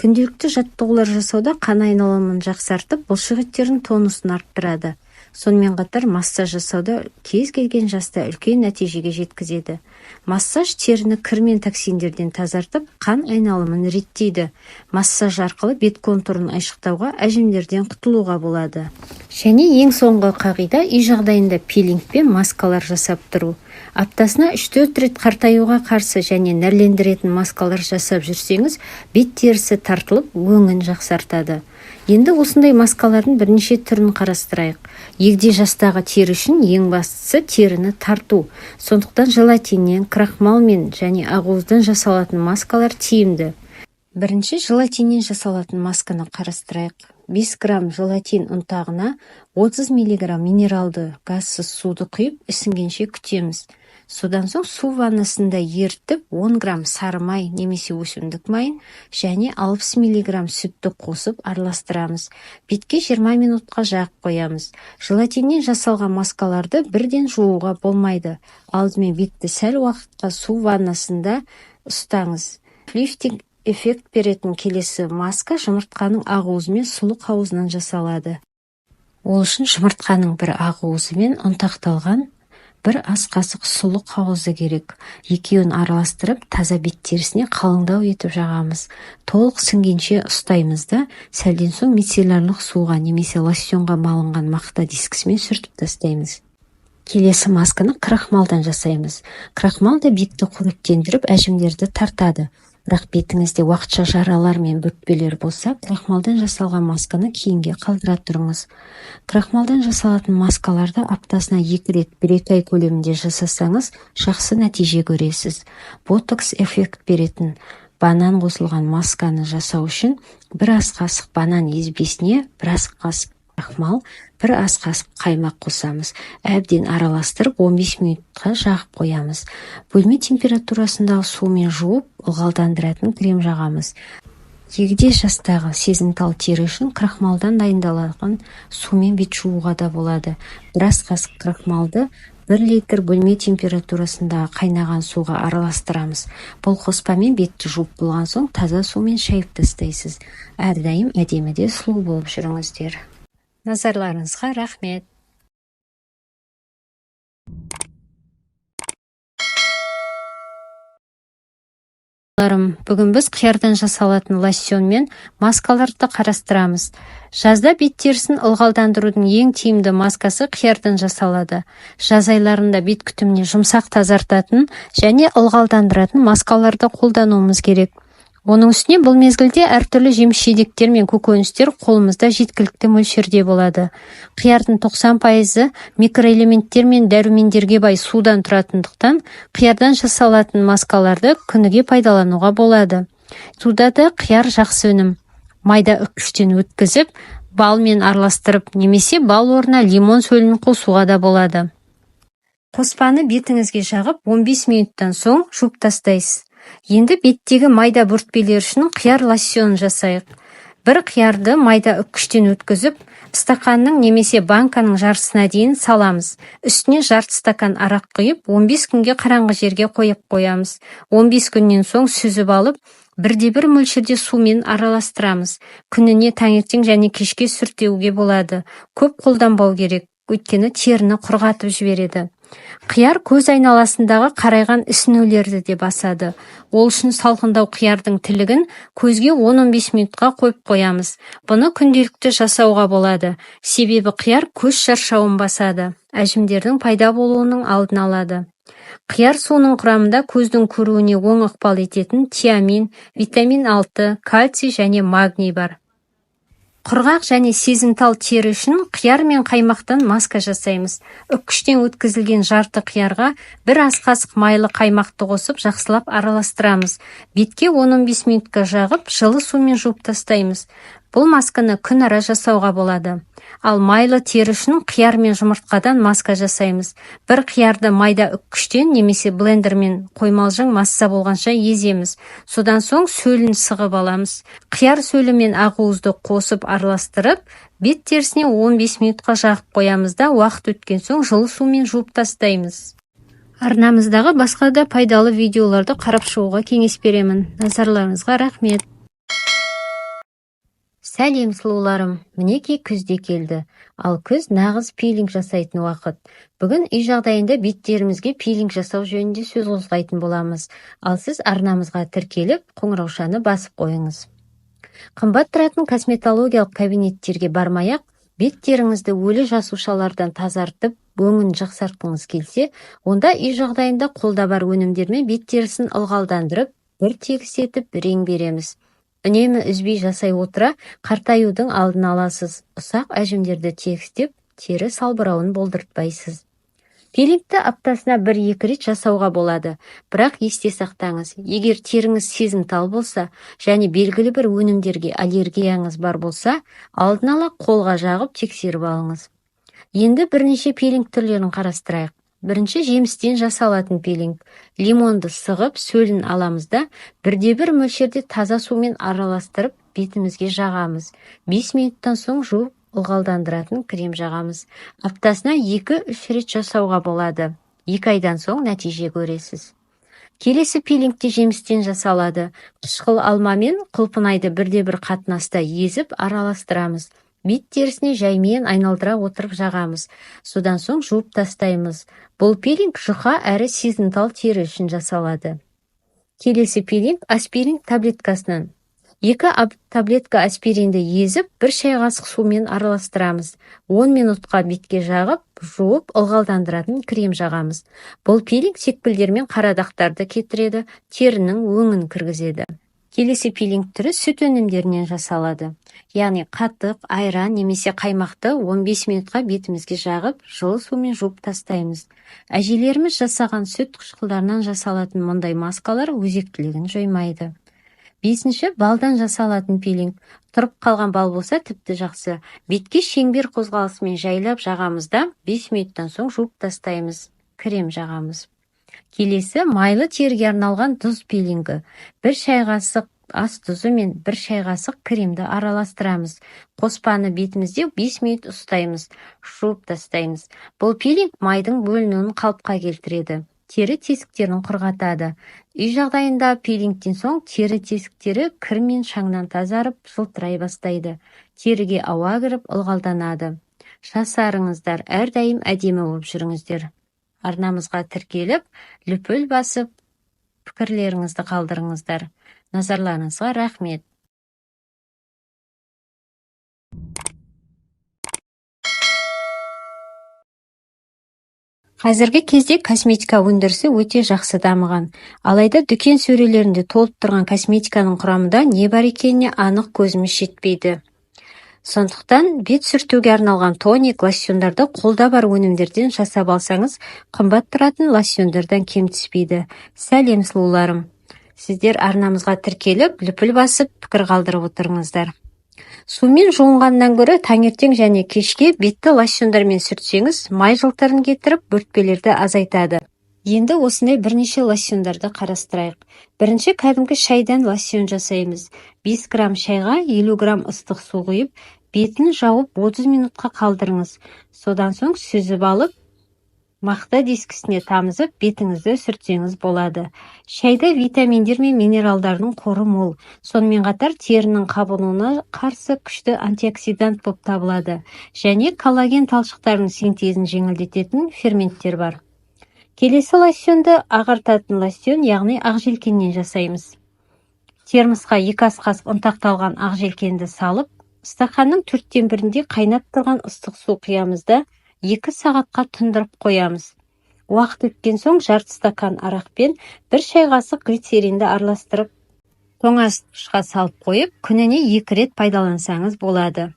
Күнделікті жаттығулар жасауда қан айналымын жақсартып, бұлшықеттердің тонусын арттырады. Сонымен қатар массаж жасауда кез келген жаста үлкен нәтижеге жеткізеді. Массаж теріні кір мен токсиндерден тазартып, қан айналымын реттейді. Массаж арқылы бет контурын айшықтауға, әжімдерден құтылуға болады. Және ең соңғы қағида үй жағдайында пилинг пен маскалар жасап тұру. Аптасына 3-4 рет қартаюға қарсы және нәрлендіретін маскалар жасап жүрсеңіз, бет терісі тартылып, өңін жақсартады. Енді осындай маскалардың бірнеше түрін қарастырайық. Егде жастағы тері үшін ең бастысы теріні тарту. Сондықтан желатиннен, крахмалмен және ақуыздан жасалатын маскалар тиімді. Бірінші желатиннен жасалатын масканы қарастырайық. 5 грамм желатин ұнтағына 30 мг минералды газсыз суды құйып, ісінгенше күтеміз. Содан соң су ваннасында ертіп 10 грамм сары май немесе өсімдік майын және 60 мг сүтті қосып араластырамыз. Бетке 20 минутқа жағып қоямыз. Желатиннен жасалған маскаларды бірден жууға болмайды. Алдымен бетті сәл уақытқа су ваннасында ұстаңыз. Лифтинг эффект беретін келесі маска жұмыртқаның ақуызы мен сұлық қауызынан жасалады. Ол үшін жұмыртқаның бір ақуызы мен ұнтақталған бір ас қасық сұлық қауызы керек. Екеуін араластырып, таза бет терісіне қалыңдау етіп жағамыз. Толық сіңгенше ұстаймыз да, сәлден соң мицеллярлық суға немесе лосьонға малынған мақта дискісімен сүртіп тастаймыз. Келесі масканы крахмалдан жасаймыз. Крахмал да бетті қоректендіріп, әжімдерді тартады. Бірақ бетіңізде уақытша жаралар мен бүкпелер болса, крахмалдан жасалған масканы кейінге қалдыра тұрыңыз. Крахмалдан жасалатын маскаларды аптасына 2 рет 1-2 ай көлемінде жасасаңыз, жақсы нәтиже көресіз. Ботокс эффект беретін банан қосылған масканы жасау үшін 1 ас қасық банан езбесіне 1 ас қасық крахмал, 1 ас қасық қаймақ қосамыз. Әбден араластырып 15 минутқа жағып қоямыз. Бөлме температурасындағы сумен жуып, ылғалдандыратын крем жағамыз. Егде жастағы сезімтал тері үшін крахмалдан дайындалған сумен бет жууға да болады. 1 ас қасық крахмалды 1 литр бөлме температурасындағы қайнаған суға араластырамыз. Бұл қоспамен бетті жуып болған соң таза сумен шайып тастайсыз. Әрдайым әдемі де сұлу болып жүріңіздер. Назарларыңызға рахмет. Бүгін біз қиярдан жасалатын лосьон мен маскаларды қарастырамыз. Жазда бет терісін ылғалдандырудың ең тиімді маскасы қиярдан жасалады. Жаз айларында бет күтіміне жұмсақ тазартатын және ылғалдандыратын маскаларды қолдануымыз керек. Оның үстіне бұл мезгілде әртүрлі жеміс-жидектер мен көкөністер қолымызда жеткілікті мөлшерде болады. Қиярдың 90% микроэлементтер мен дәрумендерге бай судан тұратындықтан, қиярдан жасалатын маскаларды күніге пайдалануға болады. Суда да қияр жақсы өнім. Майда үккіштен өткізіп, балмен араластырып, немесе бал орнына лимон сөлін қосуға да болады. Қоспаны бетіңізге жағып, 15 минуттан соң жуып тастайсыз. Енді беттегі майда бүртпелер үшін қияр лосьонын жасайық. 1 қиярды майда үккіштен өткізіп, стаканның немесе банканың жартысына дейін саламыз. Үстіне жарты стакан арақ құйып, 15 күнге қараңғы жерге қойып қоямыз. 15 күннен соң сүзіп алып, 1/1 мөлшерде сумен араластырамыз. Күніне таңертең және кешке сүртуге болады. Көп қолданбау керек, өйткені теріні құрғатып жібереді. Қияр көз айналасындағы қарайған ісінулерді де басады. Ол үшін салқындау қиярдың тілігін көзге 10-15 минутқа қойып қоямыз. Бұны күнделікті жасауға болады. Себебі қияр көз шаршауын басады. Әжімдердің пайда болуының алдын алады. Қияр суының құрамында көздің көруіне оң ықпал ететін тиамин, витамин 6, кальций және магний бар. Құрғақ және сезімтал тері үшін қияр мен қаймақтан маска жасаймыз. Үккіштен өткізілген жарты қиярға 1 ас қасық майлы қаймақты қосып, жақсылап араластырамыз. Бетке 10-15 минутқа жағып, жылы сумен жуып тастаймыз. Бұл масканы күн ара жасауға болады. Ал майлы тері үшін қияр мен жұмыртқадан маска жасаймыз. Бір қиярды майда үккіштен немесе блендермен қоймалжың масса болғанша еземіз. Содан соң сөлін сығып аламыз. Қияр сөлі мен ақуызды қосып араластырып, бет терісіне 15 минутқа жағып қоямыз да, уақыт өткен соң жылы сумен жуып тастаймыз. Арнамыздағы басқа да пайдалы видеоларды қарап шығуға кеңес беремін. Назарларыңызға рахмет. Сәлем сұлуларым, мінеки күз де келді. Ал күз нағыз пилинг жасайтын уақыт. Бүгін үй жағдайында беттерімізге пилинг жасау жөнінде сөз қозғайтын боламыз. Ал сіз арнамызға тіркеліп, қоңыраушаны басып қойыңыз. Қымбат тұратын косметологиялық кабинеттерге бармай-ақ, беттеріңізді өлі жасушалардан тазартып, өңін жақсартқыңыз келсе, онда үй жағдайында қолда бар өнімдермен бет терісін ылғалдандырып, бір тегіс етіп рең береміз. Үнемі үзбей жасай отыра, қартаюдың алдын аласыз. Ұсақ әжімдерді тегістеп, тері салбырауын болдыртпайсыз. Пилингті аптасына 1-2 рет жасауға болады. Бірақ есте сақтаңыз, егер теріңіз сезімтал болса, және белгілі бір өнімдерге аллергияңыз бар болса, алдын ала қолға жағып тексеріп алыңыз. Енді бірнеше пилинг түрлерін қарастырайық. Бірінші жемістен жасалатын пилинг. Лимонды сығып, сөлін аламыз да, 1/1 мөлшерде таза сумен араластырып, бетімізге жағамыз. 5 минуттан соң жуып, ылғалдандыратын крем жағамыз. Аптасына 2-3 рет жасауға болады. 2 айдан соң нәтиже көресіз. Келесі пилингте жемістен жасалады. Қышқыл алма мен құлпынайды 1/1 қатынаста езіп араластырамыз. Бет терісіне жаймен айналдыра отырып жағамыз. Содан соң жуып тастаймыз. Бұл пилинг жұқа әрі сезімтал тері үшін жасалады. Келесі пилинг аспирин таблеткасынан. 2 таблетка аспиринді езіп, 1 шай қасық сумен араластырамыз. 10 минутқа бетке жағып, жуып, ылғалдандыратын крем жағамыз. Бұл пилинг секпілдер мен қарадақтарды кетіреді, терінің өңін кіргізеді. Келесі пилинг түрі сүт өнімдерінен жасалады. Яғни қатық, айран немесе қаймақты 15 минутқа бетімізге жағып, жылы сумен жуып тастаймыз. Әжелеріміз жасаған сүт қышқылдарынан жасалатын мұндай маскалар өзектілігін жоймайды. 5-ші балдан жасалатын пилинг. Тұрып қалған бал болса тіпті жақсы. Бетке шеңбер қозғалысымен жайлап жағамызда 5 минуттан соң жуып тастаймыз. Крем жағамыз. Келесі майлы теріге арналған тұз пилингі. 1 шай қасық ас тұзы мен 1 шай қасық кремді араластырамыз. Қоспаны бетімізде 5 минут ұстаймыз, жуып тастаймыз. Бұл пилинг майдың бөлінуін қалыпқа келтіреді. Тері тесіктерін құрғатады. Үй жағдайында пилингтен соң тері тесіктері кір мен шаңнан тазарып, жылтырай бастайды. Теріге ауа кіріп, ылғалданады. Жасарыңыздар, әрдайым әдемі болып жүріңіздер. Арнамызға тіркеліп, лүпіл басып, пікірлеріңізді қалдырыңыздар. Назарларыңызға рахмет. Қазіргі кезде косметика өндірісі өте жақсы дамыған. Алайда дүкен сөрелерінде толып тұрған косметиканың құрамында не бар екеніне анық көзіміз жетпейді. Сондықтан бет сүртуге арналған тоник, лосьондарды қолда бар өнімдерден жасап алсаңыз, қымбат тұратын лосьондардан кем түспейді. Сәлем сұлуларым. Сіздер арнамызға тіркеліп, лүпіл басып, пікір қалдырып отырыңыздар. Сумен жуынғаннан гөрі таңертең және кешке бетті лосьондармен сүртсеңіз, май жылтарын кетіріп, бөртпелерді азайтады. Енді осындай бірнеше лосьондарды қарастырайық. Бірінші кәдімгі шайдан лосьон жасаймыз. 5 грамм шайға 50 грамм ыстық су құйып, бетін жауып 30 минутқа қалдырыңыз. Содан соң сүзіп алып, мақта дискісіне тамызып, бетіңізді сүртсеңіз болады. Шайда витаминдер мен минералдардың қоры мол. Сонымен қатар терінің қабынуына қарсы күшті антиоксидант болып табылады. Және коллаген талшықтарының синтезін жеңілдететін ферменттер бар. Келесі лосьонды ағартатын лосьон, яғни ақжелкеннен жасаймыз. Термосқа 2 ас қасық ұнтақталған ақжелкенді салып, стақанның 1/4-інде қайнап тұрған ыстық су құямыз да 2 сағатқа тұндырып қоямыз. Уақыт өткен соң жарты стакан арақпен 1 шай қасық глицеринді араластырып, тоңазытқышқа салып қойып, күніне 2 рет пайдалансаңыз болады.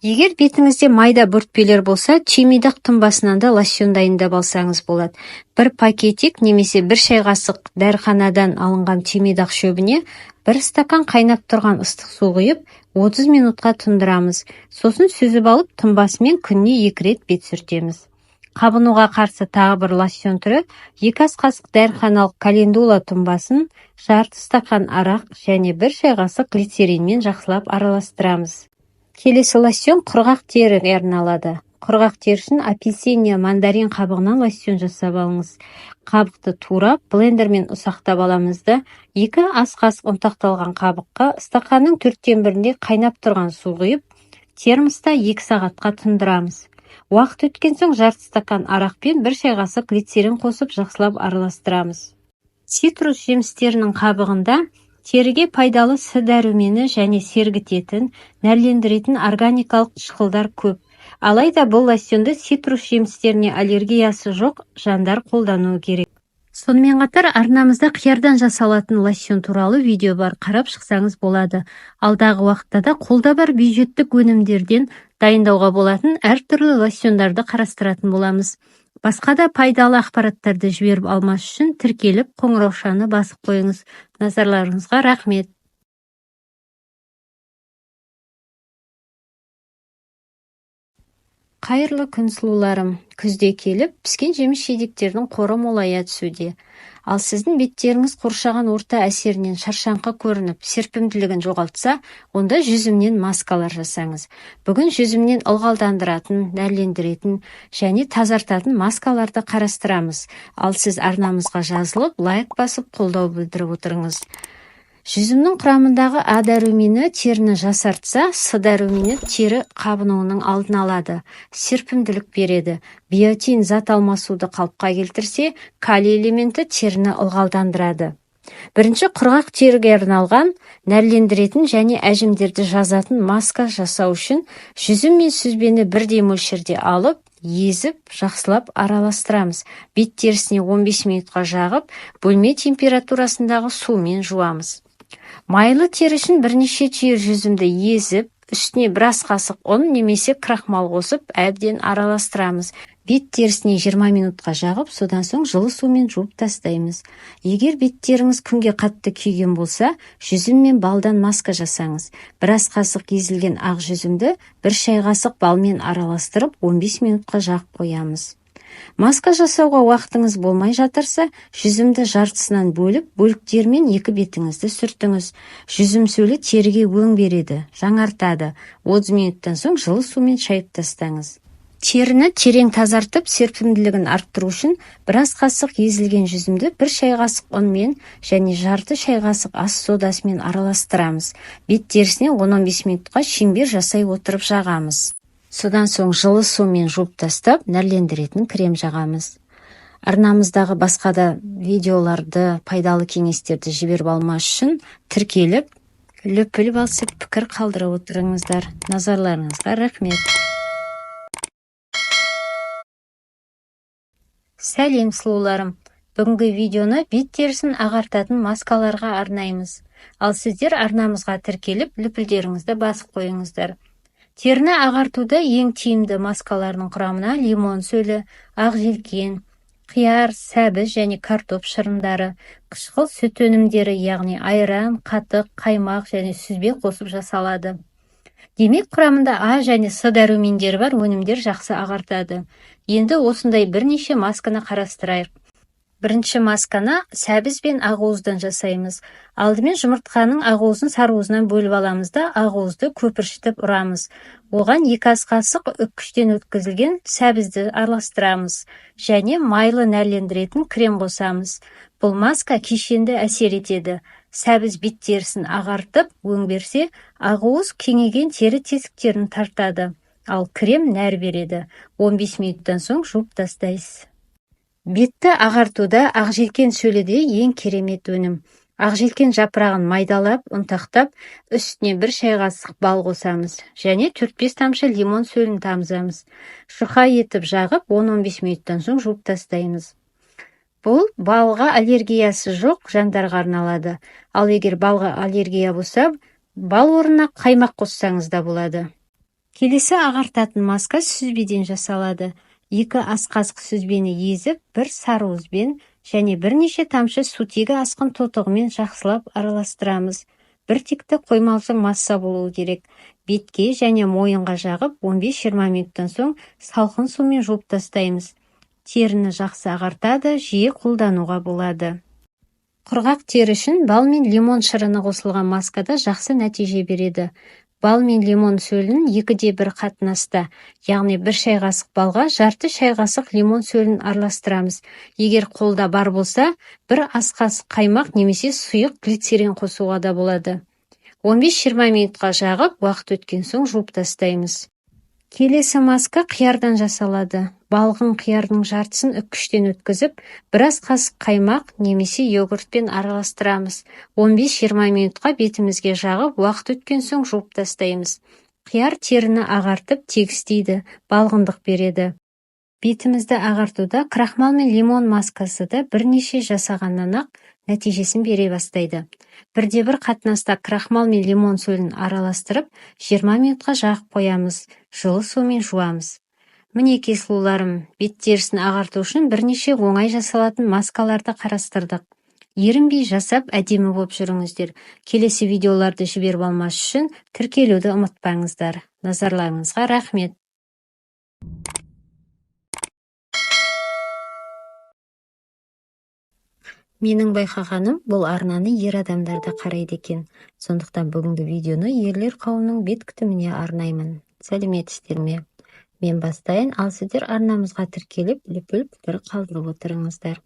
Егер бетіңізде майда бөртпелер болса, түймедақ тұнбасынан да лосьон дайындап алсаңыз болады. 1 пакетик немесе 1 шай қасық дәріханадан алынған түймедақ шөбіне 1 стакан қайнап тұрған ыстық су құйып, 30 минутқа тұндырамыз. Сосын сүзіп алып, тұнбасымен күніне 2 рет бет сүртеміз. Қабынуға қарсы тағы бір лосьон түрі 2 ас қасық дәріханалық календула тұнбасын жарты стакан арақ және 1 шай қасық глицеринмен жақсылап араластырамыз. Келесі лосьон құрғақ теріге арналады. Құрғақ тері үшін апельсиния, мандарин қабығынан лосьон жасап алыңыз. Қабықты турап, блендермен ұсақтап аламыз да 2 ас қасық ұнтақталған қабыққа стақанның 1/4-інде қайнап тұрған су құйып, термоста 2 сағатқа тұндырамыз. Уақыт өткен соң жарты стакан арақ пен 1 шай қасық глицерин қосып жақсылап араластырамыз. Цитрус жемістерінің қабығында теріге пайдалы С дәрумені және сергітетін, нәрлендіретін органикалық қышқылдар көп. Алайда бұл лосьонды цитрус жемістеріне аллергиясы жоқ жандар қолдануы керек. Сонымен қатар арнамызда қиярдан жасалатын лосьон туралы видео бар, қарап шықсаңыз болады. Алдағы уақытта да қолда бар бюджеттік өнімдерден дайындауға болатын әртүрлі лосьондарды қарастыратын боламыз. Басқа да пайдалы ақпараттарды жіберіп алмас үшін тіркеліп, қоңыраушаны басып қойыңыз. Назарларыңызға рахмет. Қайырлы күн сұлуларым. Күзде келіп, піскен жеміс жидектердің қоры молая түсуде. Ал сіздің беттеріңіз қоршаған орта әсерінен шаршаңқы көрініп, серпімділігін жоғалтса, онда жүзімнен маскалар жасаңыз. Бүгін жүзімнен ылғалдандыратын, нәрлендіретін және тазартатын маскаларды қарастырамыз. Ал сіз арнамызға жазылып, лайк басып, қолдау білдіріп отырыңыз. Жүзімнің құрамындағы А дәрумені теріні жасартса, С дәрумені тері қабынуының алдын алады, серпімділік береді. Биотин зат алмасуды қалыпқа келтірсе, калий элементі теріні ылғалдандырады. Бірінші құрғақ теріге арналған, нәрлендіретін және әжімдерді жазатын маска жасау үшін жүзім мен сүзбені бірдей мөлшерде алып, езіп, жақсылап араластырамыз. Бет терісіне 15 минутқа жағып, бөлме температурасындағы сумен жуамыз. Майлы тері үшін бірнеше түйір жүзімді езіп, үстіне 1 ас қасық ұн немесе крахмал қосып, әбден араластырамыз. Бет терісіне 20 минутқа жағып, содан соң жылы сумен жуып тастаймыз. Егер беттеріңіз күнге қатты күйген болса, жүзім мен балдан маска жасаңыз. 1 ас қасық езілген ақ жүзімді 1 шай қасық балмен араластырып, 15 минутқа жағып қоямыз. Маска жасауға уақытыңыз болмай жатырса, жүзімді жартысынан бөліп, бөліктермен 2 бетіңізді сүртіңіз. Жүзім сөлі теріге өң береді, жаңартады. 30 минуттан соң жылы сумен шайып тастаңыз. Теріні терең тазартып, серпімділігін арттыру үшін 1 ас қасық езілген жүзімді 1 шай қасық ұнмен және жарты шай қасық ас содасымен араластырамыз. Бет терісіне 10-15 минутқа шеңбер жасай отырып жағамыз. Содан соң жылы сумен жуып тастап, нәрлендіретін крем жағамыз. Арнамыздағы басқа да видеоларды, пайдалы кеңестерді жіберіп алмас үшін тіркеліп, лүпіл басып пікір қалдырып отырыңыздар. Назарларыңызға рахмет. Сәлем сұлуларым. Бүгінгі видеоны бет терісін ағартатын маскаларға арнаймыз. Ал сіздер арнамызға тіркеліп, лүпілдеріңізді басып қойыңыздар. Теріні ағартуда ең тиімді маскалардың құрамына лимон сөлі, ақжелкен, қияр, сәбіз және картоп шырындары, қышқыл сүт өнімдері, яғни айран, қатық, қаймақ және сүзбе қосып жасалады. Демек құрамында А және С дәрумендері бар өнімдер жақсы ағартады. Енді осындай бірнеше масканы қарастырайық. Бірінші масканы сәбіз бен ақуыздан жасаймыз. Алдымен жұмыртқаның ақуызын сарыуызынан бөліп аламыз да, ақуызды көпіршітіп ұрамыз. Оған 2 ас қасық үккіштен өткізілген сәбізді араластырамыз және майлы нәрлендіретін крем қосамыз. Бұл маска кешенді әсер етеді. Сәбіз бет терісін ағартып, өң берсе, ақуыз кеңейген тері тесіктерін тартады. Ал крем нәр береді. 15 минуттан соң жуып тастайсыз. Бетті ағартуда ақжелкен сөлі ең керемет өнім. Ақжелкен жапырағын майдалап, ұнтақтап, үстіне 1 шай қасық бал қосамыз және 4-5 тамшы лимон сөлін тамызамыз. Жұқа етіп жағып, 10-15 минуттан соң жуып тастаймыз. Бұл балға аллергиясы жоқ жандарға арналады. Ал егер балға аллергия болса, бал орнына қаймақ қоссаңыз да болады. Келесі ағартатын маска сүзбеден жасалады. 2 ас қасық сүзбені езіп, 1 сарыуызбен және бірнеше тамшы сутегі асқын тотығымен жақсылап араластырамыз. Бір текті қоймалжың масса болуы керек. Бетке және мойынға жағып, 15-20 минуттан соң салқын сумен жуып тастаймыз. Теріні жақсы ағартады, жиі қолдануға болады. Құрғақ тері үшін бал мен лимон шырыны қосылған маскада жақсы нәтиже береді. Бал мен лимон сөлін 2:1 қатынаста, яғни 1 шай қасық балға жарты шай қасық лимон сөлін араластырамыз. Егер қолда бар болса, 1 ас қасық қаймақ немесе сұйық глицерин қосуға да болады. 15-20 минутқа жағып, уақыт өткен соң жуып тастаймыз. Келесі маска қиярдан жасалады. Балғын қиярдың жартысын үккіштен өткізіп, 1 ас қасық қаймақ немесе йогуртпен араластырамыз. 15-20 минутқа бетімізге жағып, уақыт өткен соң жуып тастаймыз. Қияр теріні ағартып тегістейді, балғындық береді. Бетімізді ағартуда крахмал мен лимон маскасы да бірнеше жасағаннан ақ нәтижесін бере бастайды. 1:1 қатынаста крахмал мен лимон сөлін араластырып, 20 минутқа жағып қоямыз, жылы сумен жуамыз. Мінекей сұлуларым, бет терісін ағарту үшін бірнеше оңай жасалатын маскаларды қарастырдық. Ерінбей жасап, әдемі болып жүріңіздер. Келесі видеоларды жіберіп алмас үшін тіркелуді ұмытпаңыздар. Назарларыңызға рахмет. Менің байқағаным, бұл арнаны ер адамдар да қарайды екен. Сондықтан бүгінгі видеоны ерлер қауымның бет күтіміне арнаймын. Сәлеметсіздер ме? Мен бастайын, ал сіздер арнамызға тіркеліп, лүпіл пікір қалдырып отырыңыздар.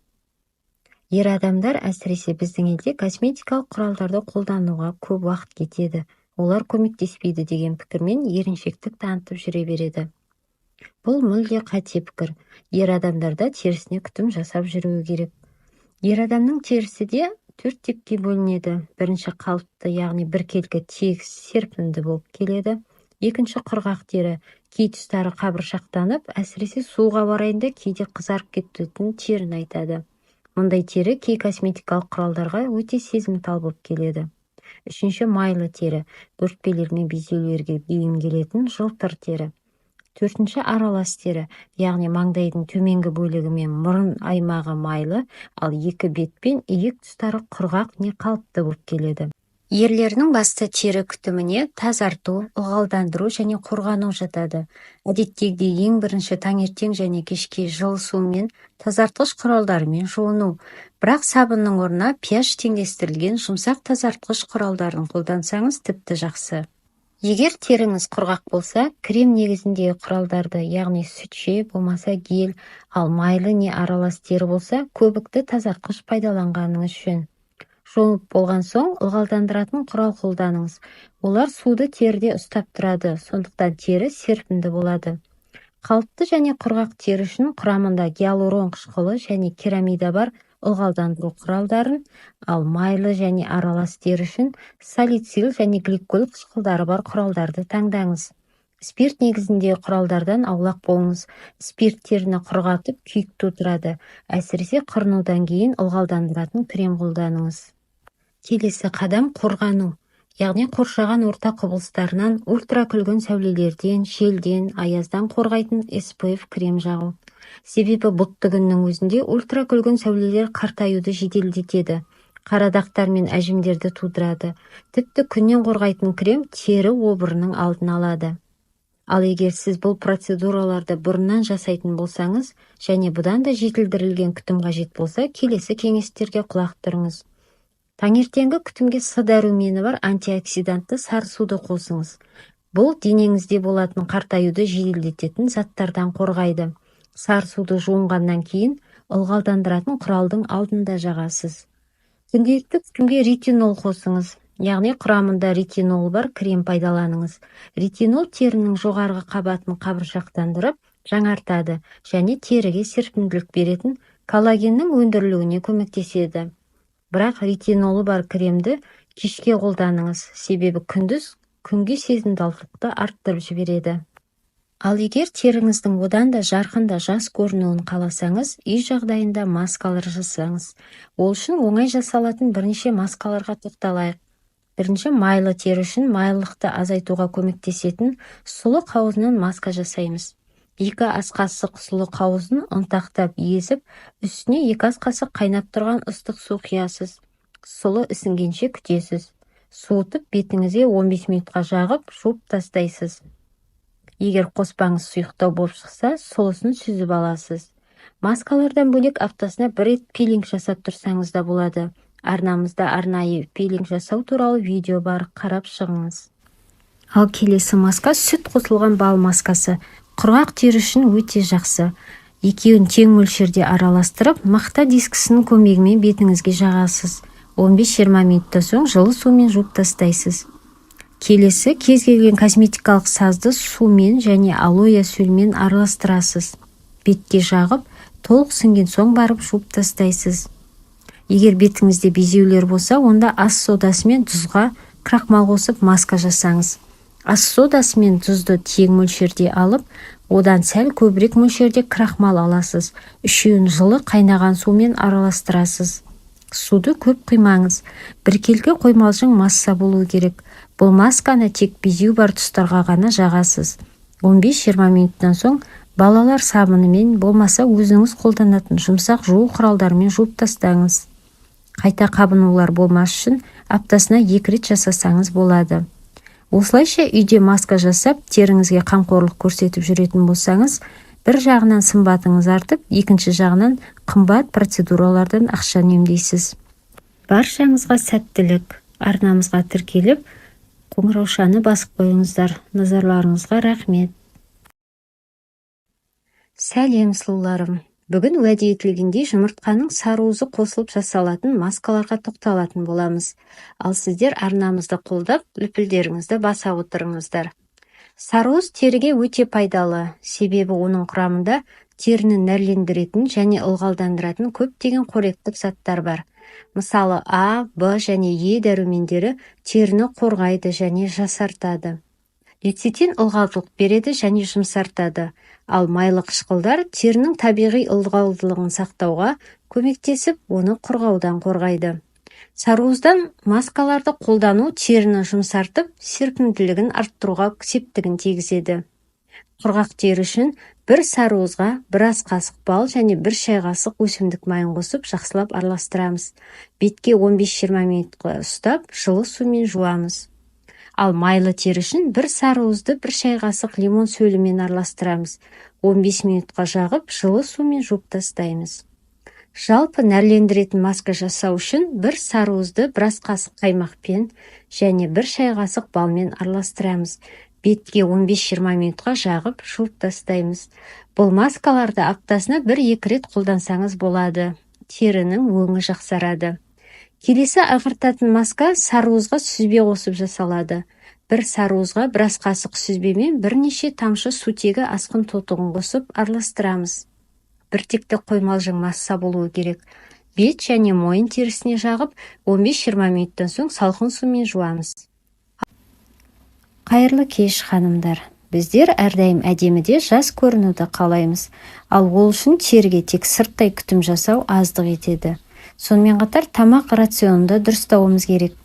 Ер адамдар әсіресе біздің елде косметикалық құралдарды қолдануға көп уақыт кетеді. Олар көмектеспейді деген пікірмен еріншектік танытып жүре береді. Бұл мүлде қате пікір. Ер адамдарда терісіне күтім жасап жүруі керек. Ер адамның терісі де 4 типке бөлінеді. Бірінші қалыпты, яғни біркелкі тегіс серпінді болып келеді. Екінші құрғақ тері, кей тұстары қабыршақтанып, әсіресе суға барайында кейде қызарып кететін терін айтады. Мұндай тері кей косметикалық құралдарға өте сезімтал болып келеді. Үшінші майлы тері, бөртпелер мен безеулерге бейім келетін жылтыр тері. Төртінші аралас тері, яғни маңдайдың төменгі бөлігі мен мұрын аймағы майлы, ал екі бет пен иек тұстары құрғақ не қалыпты болып келеді. Ерлерінің басты тері күтіміне тазарту, ылғалдандыру және қорғану жатады. Әдеттегідей ең бірінші таңертең және кешке жылы сумен, тазартқыш құралдарымен жуыну. Бірақ сабынның орнына pH теңдестірілген жұмсақ тазартқыш құралдарын қолдансаңыз тіпті жақсы. Егер теріңіз құрғақ болса, крем негізіндегі құралдарды, яғни сүтше, болмаса гель, ал майлы не аралас тері болса, көбікті тазартқыш пайдаланғаныңыз жөн. Жуып болған соң, ылғалдандыратын құрал қолданыңыз. Олар суды теріде ұстап тұрады, сондықтан тері серпінді болады. Қалыпты және құрғақ тері үшін құрамында гиалурон қышқылы және керамида бар ылғалдандыру құралдарын, ал майлы және аралас тері үшін салицил және гликоль қышқылдары бар құралдарды таңдаңыз. Спирт негізіндегі құралдардан аулақ болыңыз. Спирт теріні құрғатып, күйік тудырады. Әсіресе қырынудан кейін ылғалдандыратын крем қолданыңыз. Келесі қадам қорғану. Яғни қоршаған орта құбылыстарынан, ультракүлгін сәулелерден, желден, аяздан қорғайтын SPF крем жағу. Себебі бұлтты күннің өзінде ультракүлгін сәулелер қартаюды жеделдетеді. Қарадақтар мен әжімдерді тудырады. Тіпті күннен қорғайтын крем тері обырының алдын алады. Ал егер сіз бұл процедураларды бұрыннан жасайтын болсаңыз, және бұдан да жетілдірілген күтім қажет болса, келесі кеңестерге құлақ түріңіз. Таңертеңгі күтімге С дәрумені бар антиоксидантты сары суды қосыңыз. Бұл денеңізде болатын қартаюды жеделдететін заттардан қорғайды. Сары суды жуынғаннан кейін ылғалдандыратын құралдың алдында жағасыз. Күнделікті күтімге ретинол қосыңыз. Яғни құрамында ретинол бар крем пайдаланыңыз. Ретинол терінің жоғарғы қабатын қабыршақтандырып, жаңартады және теріге серпімділік беретін коллагеннің өндірілуіне көмектеседі. Бірақ ретинолы бар кремді кешке қолданыңыз, себебі күндіз күнге сезімталдықты арттырып жібереді. Ал егер теріңіздің одан да жарқын да жас көрінуін қаласаңыз, үй жағдайында маскалар жасаңыз. Ол үшін оңай жасалатын бірнеше маскаларға тоқталайық. Бірінші, майлы тері үшін майлылықты азайтуға көмектесетін сұлы қауызынан маска жасаймыз. 2 ас қасық сұлы қауызын ұнтақтап езіп, үстіне 2 ас қасық қайнап тұрған ыстық су құясыз. Сұлы ісінгенше күтесіз. Суытып бетіңізге 15 минутқа жағып, жуып тастайсыз. Егер қоспаңыз сұйықтау болып шықса, сұлысын сүзіп аласыз. Маскалардан бөлек аптасына 1 рет пилинг жасап тұрсаңыз да болады. Арнамызда арнайы пилинг жасау туралы видео бар, қарап шығыңыз. Ал келесі маска сүт қосылған бал маскасы. Құрғақ тері үшін өте жақсы. Екеуін тең мөлшерде араластырып, мақта дискісінің көмегімен бетіңізге жағасыз. 15-20 минуттан соң жылы сумен жуып тастайсыз. Келесі, кез келген косметикалық сазды сумен және алоэ сөлмен араластырасыз. Бетке жағып, толық сіңген соң барып жуып тастайсыз. Егер бетіңізде безеулер болса, онда ас содасы мен тұзға крахмал қосып маска жасаңыз. Ас содасы мен тұзды тең мөлшерде алып, одан сәл көбірек мөлшерде крахмал аласыз. Үшеуін жылы қайнаған сумен араластырасыз. Суды көп құймаңыз. Біркелкі қоймалжың масса болуы керек. Бұл масканы тек безеу бар тұстарға ғана жағасыз. 15-20 минуттан соң балалар сабынымен болмаса өзіңіз қолданатын жұмсақ жуу құралдарымен жуып тастаңыз. Қайта қабынулар болмас үшін аптасына 2 рет жасасаңыз болады. Осылайша үйде маска жасап, теріңізге қамқорлық көрсетіп жүретін болсаңыз, бір жағынан сымбатыңыз артып, екінші жағынан қымбат процедуралардан ақша үнемдейсіз. Баршаңызға сәттілік. Арнамызға тіркеліп, қоңыраушаны басып қойыңыздар. Назарларыңызға рахмет. Сәлем сұлуларым. Бүгін уәде етілгендей жұмыртқаның сарыуызы қосылып жасалатын маскаларға тоқталатын боламыз. Ал сіздер арнамызды қолдап, лүпілдеріңізді баса отырыңыздар. Сарыуыз теріге өте пайдалы, себебі оның құрамында теріні нәрлендіретін және ылғалдандыратын көптеген қоректік заттар бар. Мысалы, А, Б және Е дәрумендері теріні қорғайды және жасартады. Лецитин ылғалдылық береді және жұмсартады. Ал майлы қышқылдар терінің табиғи ылғалдылығын сақтауға көмектесіп, оны құрғаудан қорғайды. Сарыуыздан маскаларды қолдану теріні жұмсартып, серпімділігін арттыруға септігін тигізеді. Құрғақ тері үшін 1 сарыуызға 1 ас қасық бал және 1 шай қасық өсімдік майын қосып жақсылап араластырамыз. Бетке 15-20 минутқа ұстап, жылы сумен жуамыз. Ал майлы тері үшін 1 сарыуызды 1 шай қасық лимон сөлімен араластырамыз. 15 минутқа жағып, жылы сумен жуып тастаймыз. Жалпы нәрлендіретін маска жасау үшін 1 сарыуызды 1 ас қасық қаймақпен және 1 шай қасық балмен араластырамыз. Бетке 15-20 минутқа жағып, жуып тастаймыз. Бұл маскаларды аптасына 1-2 рет қолдансаңыз болады. Терінің өңі жақсарады. Келесі ағартатын маска сарыуызға сүзбе қосып жасалады. 1 сарыуызға 1 ас қасық сүзбемен бірнеше тамшы сутегі асқын тотығын қосып араластырамыз. Біртекті қоймалжың масса болуы керек. Бет және мойын терісіне жағып, 15-20 минуттан соң салқын сумен жуамыз. Қайырлы кеш, ханымдар. Біздер әрдайым әдеміде жас көрінуді қалаймыз. Ал ол үшін теріге тек сырттай күтім жасау аздық етеді. Сонымен қатар тамақ рационында дұрыстауымыз керек.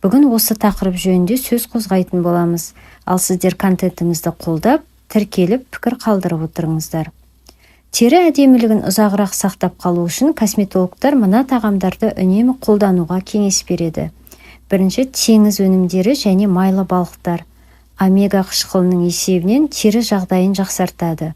Бүгін осы тақырып жөнінде сөз қозғайтын боламыз. Ал сіздер контентімізді қолдап, тіркеліп, пікір қалдырып отырыңыздар. Тері әдемілігін ұзағырақ сақтап қалу үшін косметологтар мына тағамдарды үнемі қолдануға кеңес береді. Бірінші, теңіз өнімдері және майлы балықтар. омега қышқылының есебінен тері жағдайын жақсартады.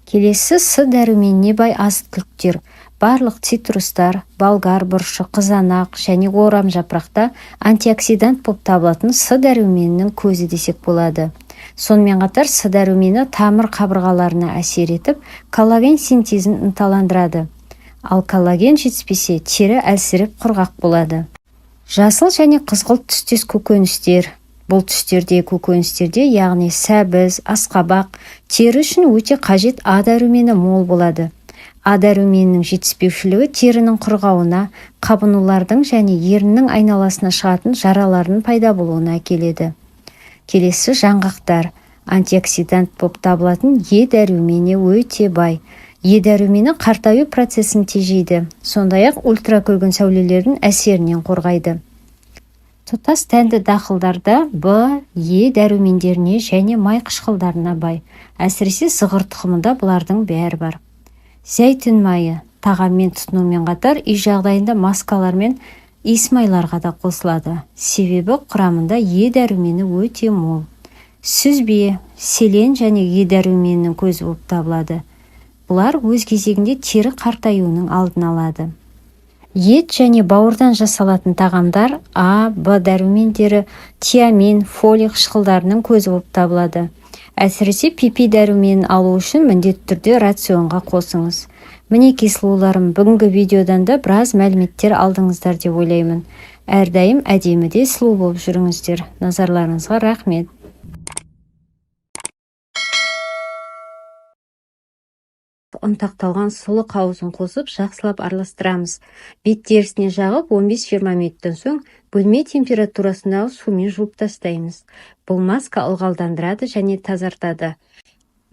Келесі С дәруменіне бай азық-түліктер. Барлық цитрустар, болгар бұрышы, қызанақ және орам жапырақта антиоксидант болып табылатын С дәруменінің көзі десек болады. Сонымен қатар С дәрумені тамыр қабырғаларына әсер етіп, коллаген синтезін ынталандырады. Ал коллаген жетіспесе, тері әлсіреп құрғақ болады. Жасыл және қызғылт түстес көкөністер. Бұл түстердегі көкөністерде, яғни сәбіз, асқабақ, тері үшін өте қажет А дәрумені мол болады. А дәруменінің жетіспеушілігі терінің құрғауына, қабынулардың және еріннің айналасына шығатын жаралардың пайда болуына әкеледі. Келесі жаңғақтар. Антиоксидант болып табылатын Е дәрумені өте бай. Е дәрумені қартаю процесін тежейді, сондай-ақ ультракүлгін сәулелердің әсерінен қорғайды. Тұтас дәнді дақылдарда Б, Е дәрумендеріне және май қышқылдарына бай. Әсіресе зығыр тұқымында бұлардың бәрі бар. Зәйтүн майы тағаммен тұтынумен қатар үй жағдайында маскалар мен иіс майларға да қосылады. Себебі құрамында Е дәрумені өте мол. Сүзбе, селен және Е дәруменінің көзі болып табылады. Бұлар өз кезегінде тері қартаюының алдын алады. Ет және бауырдан жасалатын тағамдар А, Б дәрумендері, тиамин, фолий қышқылдарының көзі болып табылады. Әсіресе пипи дәруменін алу үшін міндетті түрде рационға қосыңыз. Мінекей сұлуларым, бүгінгі видеодан да біраз мәліметтер алдыңыздар деп ойлаймын. Әрдайым әдемі де сұлу болып жүріңіздер. Назарларыңызға рахмет. Ұнтақталған сұлы қауызын қосып, жақсылап араластырамыз. Бет терісіне жағып 15-20 минуттан соң бөлме температурасындағы сумен жуып тастаймыз. Бұл маска ылғалдандырады және тазартады.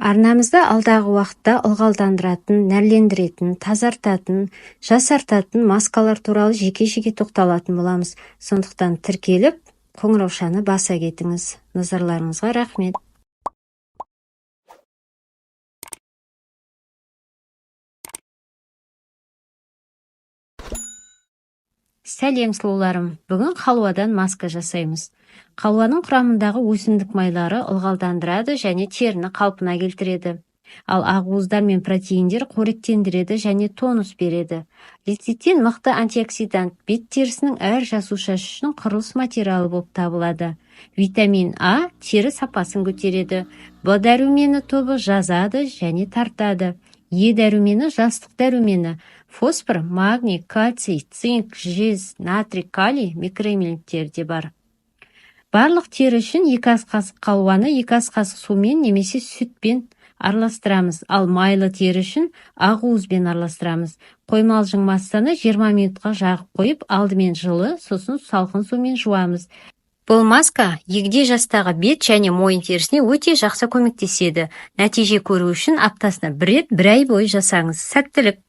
Арнамызда алдағы уақытта ылғалдандыратын, нәрлендіретін, тазартатын, жасартатын маскалар туралы жеке-жеке тоқталатын боламыз. Сондықтан тіркеліп, қоңыраушаны баса кетіңіз. Назарларыңызға рахмет. Сәлем сұлуларым, бүгін қалуадан маска жасаймыз. Қалуаның құрамындағы өсімдік майлары ылғалдандырады және теріні қалпына келтіреді. Ал ақуыздар мен протеиндер қоректендіреді және тонус береді. Лецитин мықты антиоксидант, бет терісінің әр жасушасы үшін құрылыс материалы болып табылады. Витамин А тері сапасын көтереді. Б дәрумені тобы жазады және тартады. Е дәрумені жастық дәрумені. Фосфор, магний, кальций, цинк, жез, натрий, калий микроэлементтері бар. Барлық тері үшін 2 ас қасық қалуаны 2 ас қасық сумен немесе сүтпен араластырамыз. Ал майлы тері үшін ақуызбен араластырамыз. Қоймалжың массаны 20 минутқа жағып қойып, алдымен жылы, сосын салқын сумен жуамыз. Бұл маска егде жастағы бет және мойын терісіне өте жақсы көмектеседі. Нәтиже көру үшін аптасына 1 рет 1 ай бойы жасаңыз. Сәттілік!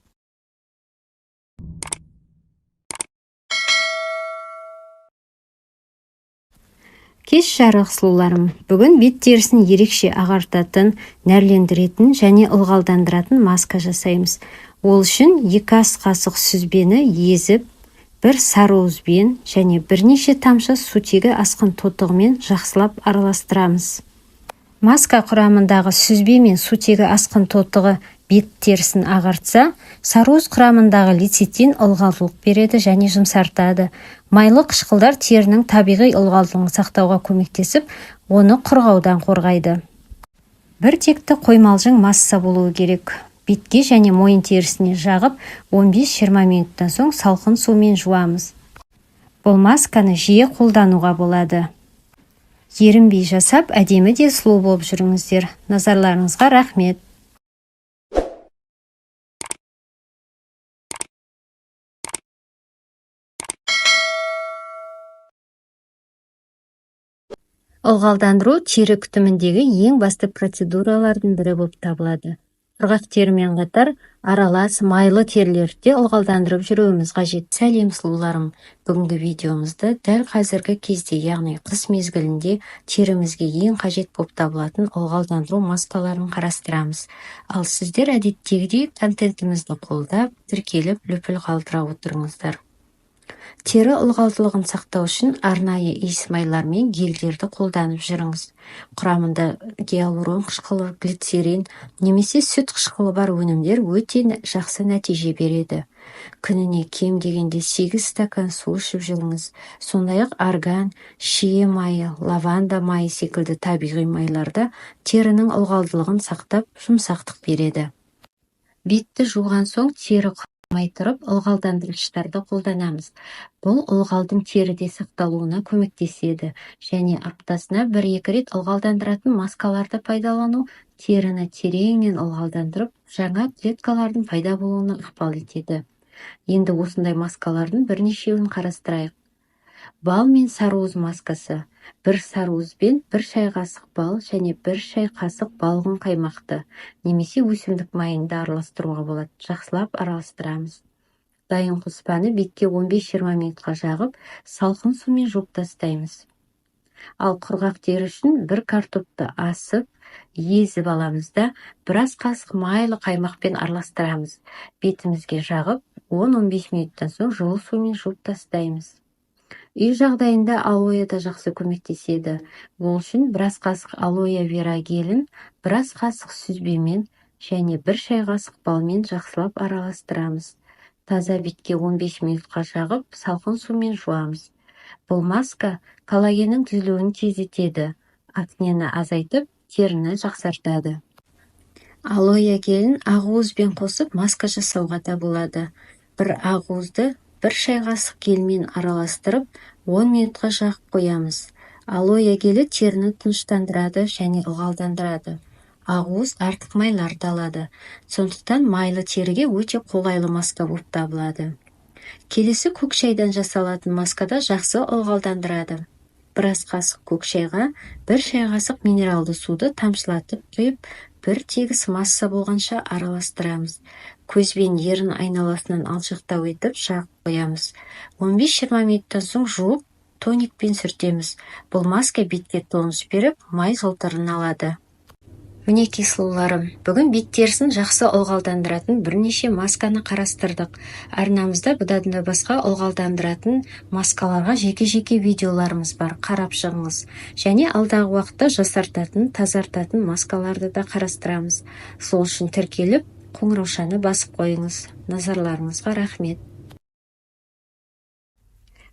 Кеш жарық сұлуларым, бүгін бет терісін ерекше ағартатын, нәрлендіретін және ылғалдандыратын маска жасаймыз. Ол үшін 2 ас қасық сүзбені езіп, 1 сарыуызбен және бірнеше тамшы сутегі асқын тотығымен жақсылап араластырамыз. Маска құрамындағы сүзбе мен сутегі асқын тотығы бет терісін ағартса, сарыуыз құрамындағы лецитин ылғалдылық береді және жұмсартады. Майлы қышқылдар терінің табиғи ылғалдылығын сақтауға көмектесіп, оны құрғаудан қорғайды. Бір текті қоймалжың масса болуы керек. Бетке және мойын терісіне жағып, 15-20 минуттан соң салқын сумен жуамыз. Бұл масканы жиі қолдануға болады. Ерінбей жасап, әдемі де сұлу болып жүріңіздер. Назарларыңызға рахмет. Ылғалдандыру тері күтіміндегі ең басты процедуралардың бірі болып табылады. Құрғақ терімен қатар аралас майлы терілерді ылғалдандырып жүруіміз қажет. Сәлем сұлуларым, бүгінгі видеомызды дәл қазіргі кезде, яғни қыс мезгілінде терімізге ең қажет болып табылатын ылғалдандыру маскаларын қарастырамыз. Ал сіздер әдеттегідей контентімізді қолдап, тіркеліп, лүпіл қалдыра отырыңыздар. Тері ылғалдылығын сақтау үшін арнайы иіс майлар мен гельдерді қолданып жүріңіз. Құрамында гиалурон қышқылы, глицерин немесе сүт қышқылы бар өнімдер өте жақсы нәтиже береді. Күніне кем дегенде 8 стакан су ішіп жүріңіз. Сондай-ақ арган, шие майы, лаванда майы секілді табиғи майларда терінің ылғалдылығын сақтап, жұмсақтық береді. Бетті жуған соң тері құрамай тұрып, ылғалдандырғыштарды қолданамыз. Бұл ылғалдың теріде сақталуына көмектеседі және аптасына 1-2 рет ылғалдандыратын маскаларды пайдалану теріні тереңнен ылғалдандырып, жаңа клеткалардың пайда болуына ықпал етеді. Енді осындай маскалардың бірнешеуін қарастырайық. Бал мен сарыуыз маскасы. 1 сарыуызбен 1 шай қасық бал және 1 шай қасық балғын қаймақты немесе өсімдік майынды араластыруға болады. Жақсылап араластырамыз. Дайын қоспаны бетке 15-20 минутқа жағып, салқын сумен жуып тастаймыз. Ал құрғақ тері үшін 1 картопты асып, езіп аламыз да, біраз қасық майлы қаймақпен араластырамыз. Бетімізге жағып, 10-15 минуттан соң жылы сумен жуып тастаймыз. Үй жағдайында алоэ да жақсы көмектеседі. Ол үшін біраз қасық алоэ вера гелін, біраз қасық сүзбемен және 1 шай қасық балмен жақсылап араластырамыз. Таза бетке 15 минутқа жағып, салқын сумен жуамыз. Бұл маска коллагеннің түзілуін тездетеді, акнені азайтып, теріні жақсартады. Алоэ гелін ақуызбен қосып маска жасауға да болады. 1 ақуызды 1 шай қасық гелмен араластырып, 10 минутқа жағып қоямыз. Алоэ гелі теріні тыныштандырады және ылғалдандырады. Ақуыз артық майларды алады. Сондықтан майлы теріге өте қолайлы маска болып табылады. Келесі көк шайдан жасалатын маскада жақсы ылғалдандырады. Біраз қасық көк шайға 1 шай қасық минералды суды тамшылатып құйып, бір тегіс масса болғанша араластырамыз. Көзбен ерін айналасынан алшақтау етіп жағып қоямыз. 15-20 минуттан соң жуып, тоникпен сүртеміз. Бұл маска бетке тонус беріп, май жылтырын алады. Мінеки сұлуларым, бүгін бет терісін жақсы ылғалдандыратын бірнеше масканы қарастырдық. Арнамызда бұдан да басқа ылғалдандыратын маскаларға жеке-жеке видеоларымыз бар, қарап шығыңыз. Және алдағы уақытта жасартатын, тазартатын маскаларды да қарастырамыз. Сол үшін тіркеліп, қоңыраушаны басып қойыңыз. Назарларыңызға рахмет.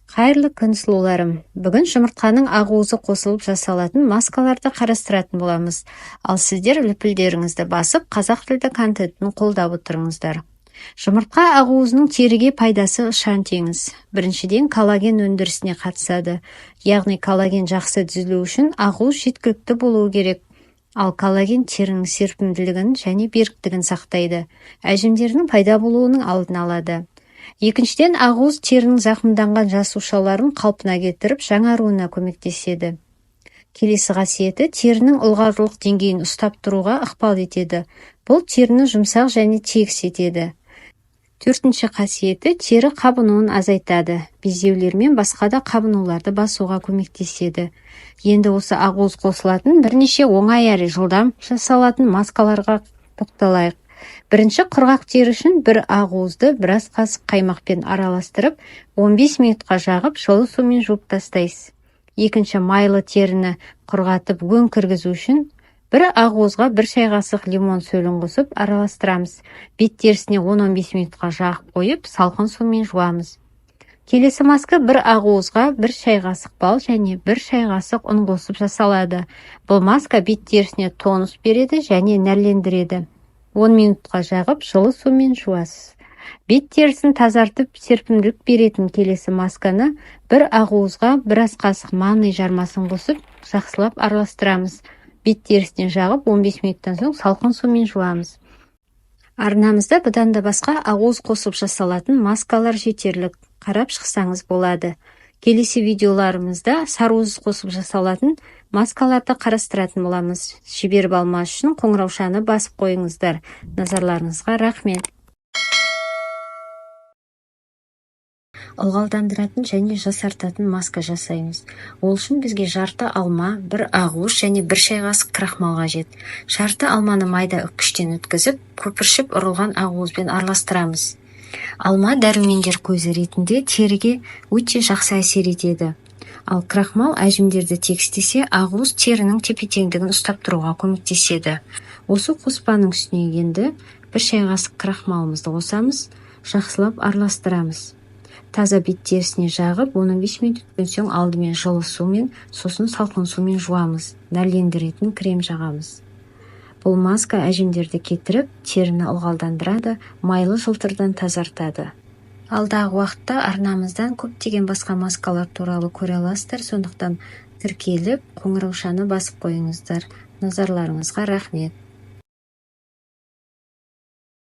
Қайырлы күн сұлуларым. Бүгін жұмыртқаның ақуызы қосылып жасалатын маскаларды қарастыратын боламыз. Ал сіздер лүпілдеріңізді басып, қазақ тілді контентін қолдап отырыңыздар. Жұмыртқа ақуызының теріге пайдасы ұшан теңіз. Біріншіден, коллаген өндірісіне қатысады. Яғни коллаген жақсы түзілу үшін ақуыз жеткілікті болуы керек. Ал коллаген терінің серпімділігін және беріктігін сақтайды. Әжімдердің пайда болуының алдын алады. Екіншіден, ақуыз терінің зақымданған жасушаларын қалпына келтіріп, жаңаруына көмектеседі. Келесі қасиеті терінің ылғалдылық деңгейін ұстап тұруға ықпал етеді. Бұл теріні жұмсақ және тегіс етеді. Төртінші қасиеті тері қабынуын азайтады. Безеулер мен басқа да қабынуларды басуға көмектеседі. Енді осы ақуыз қосылатын бірнеше оңай әрі жылдам жасалатын маскаларға тоқталайық. Бірінші, құрғақ тері үшін 1 ақуызды біраз қасық қаймақпен араластырып, 15 минутқа жағып, жылы сумен жуып тастайсыз. Екінші, майлы теріні құрғатып өң кіргізу үшін 1 ақуызға 1 шай қасық лимон сөлін қосып араластырамыз. Бет терісіне 10-15 минутқа жағып қойып, салқын сумен жуамыз. Келесі маска 1 ақуызға 1 шай қасық бал және 1 шай қасық ұн қосып жасалады. Бұл маска бет терісіне тонус береді және нәрлендіреді. 10 минутқа жағып, жылы сумен жуасыз. Бет терісін тазартып, серпімділік беретін келесі масканы 1 ақуызға 1 қасық манный жармасын қосып, жақсылап араластырамыз. Бет терісіне жағып, 15 минуттан соң салқын сумен жуамыз. Арнамызда бұдан да басқа ақуыз қосып жасалатын маскалар жетерлік. Қарап шықсаңыз болады. Келесі видеоларымызда сарыуыз қосып жасалатын маскаларды қарастыратын боламыз. Жіберіп алмас үшін қоңыраушаны басып қойыңыздар. Назарларыңызға рахмет. Ылғалдандыратын және жасартатын маска жасаймыз. Ол үшін бізге жарты алма, 1 ақуыз және 1 шай қасық крахмал қажет. Жарты алманы майда үккіштен өткізіп, көпіршіп ұрылған ақуызбен араластырамыз. Алма дәрумендер көзі ретінде теріге өте жақсы әсер етеді. Ал крахмал әжімдерді тегістесе, ақуыз терінің тепе-теңдігін ұстап тұруға көмектеседі. Осы қоспаның үстіне енді 1 шай қасық крахмалымызды қосамыз, жақсылап араластырамыз. Таза бет терісіне жағып, 15 минут өткен соң алдымен жылы сумен, сосын салқын сумен жуамыз. Нәрлендіретін крем жағамыз. Бұл маска әжімдерді кетіріп, теріні ылғалдандырады, майлы жылтырдан тазартады. Алдағы уақытта арнамыздан көптеген басқа маскалар туралы көре аласыздар, сондықтан тіркеліп, қоңыраушаны басып қойыңыздар. Назарларыңызға рахмет.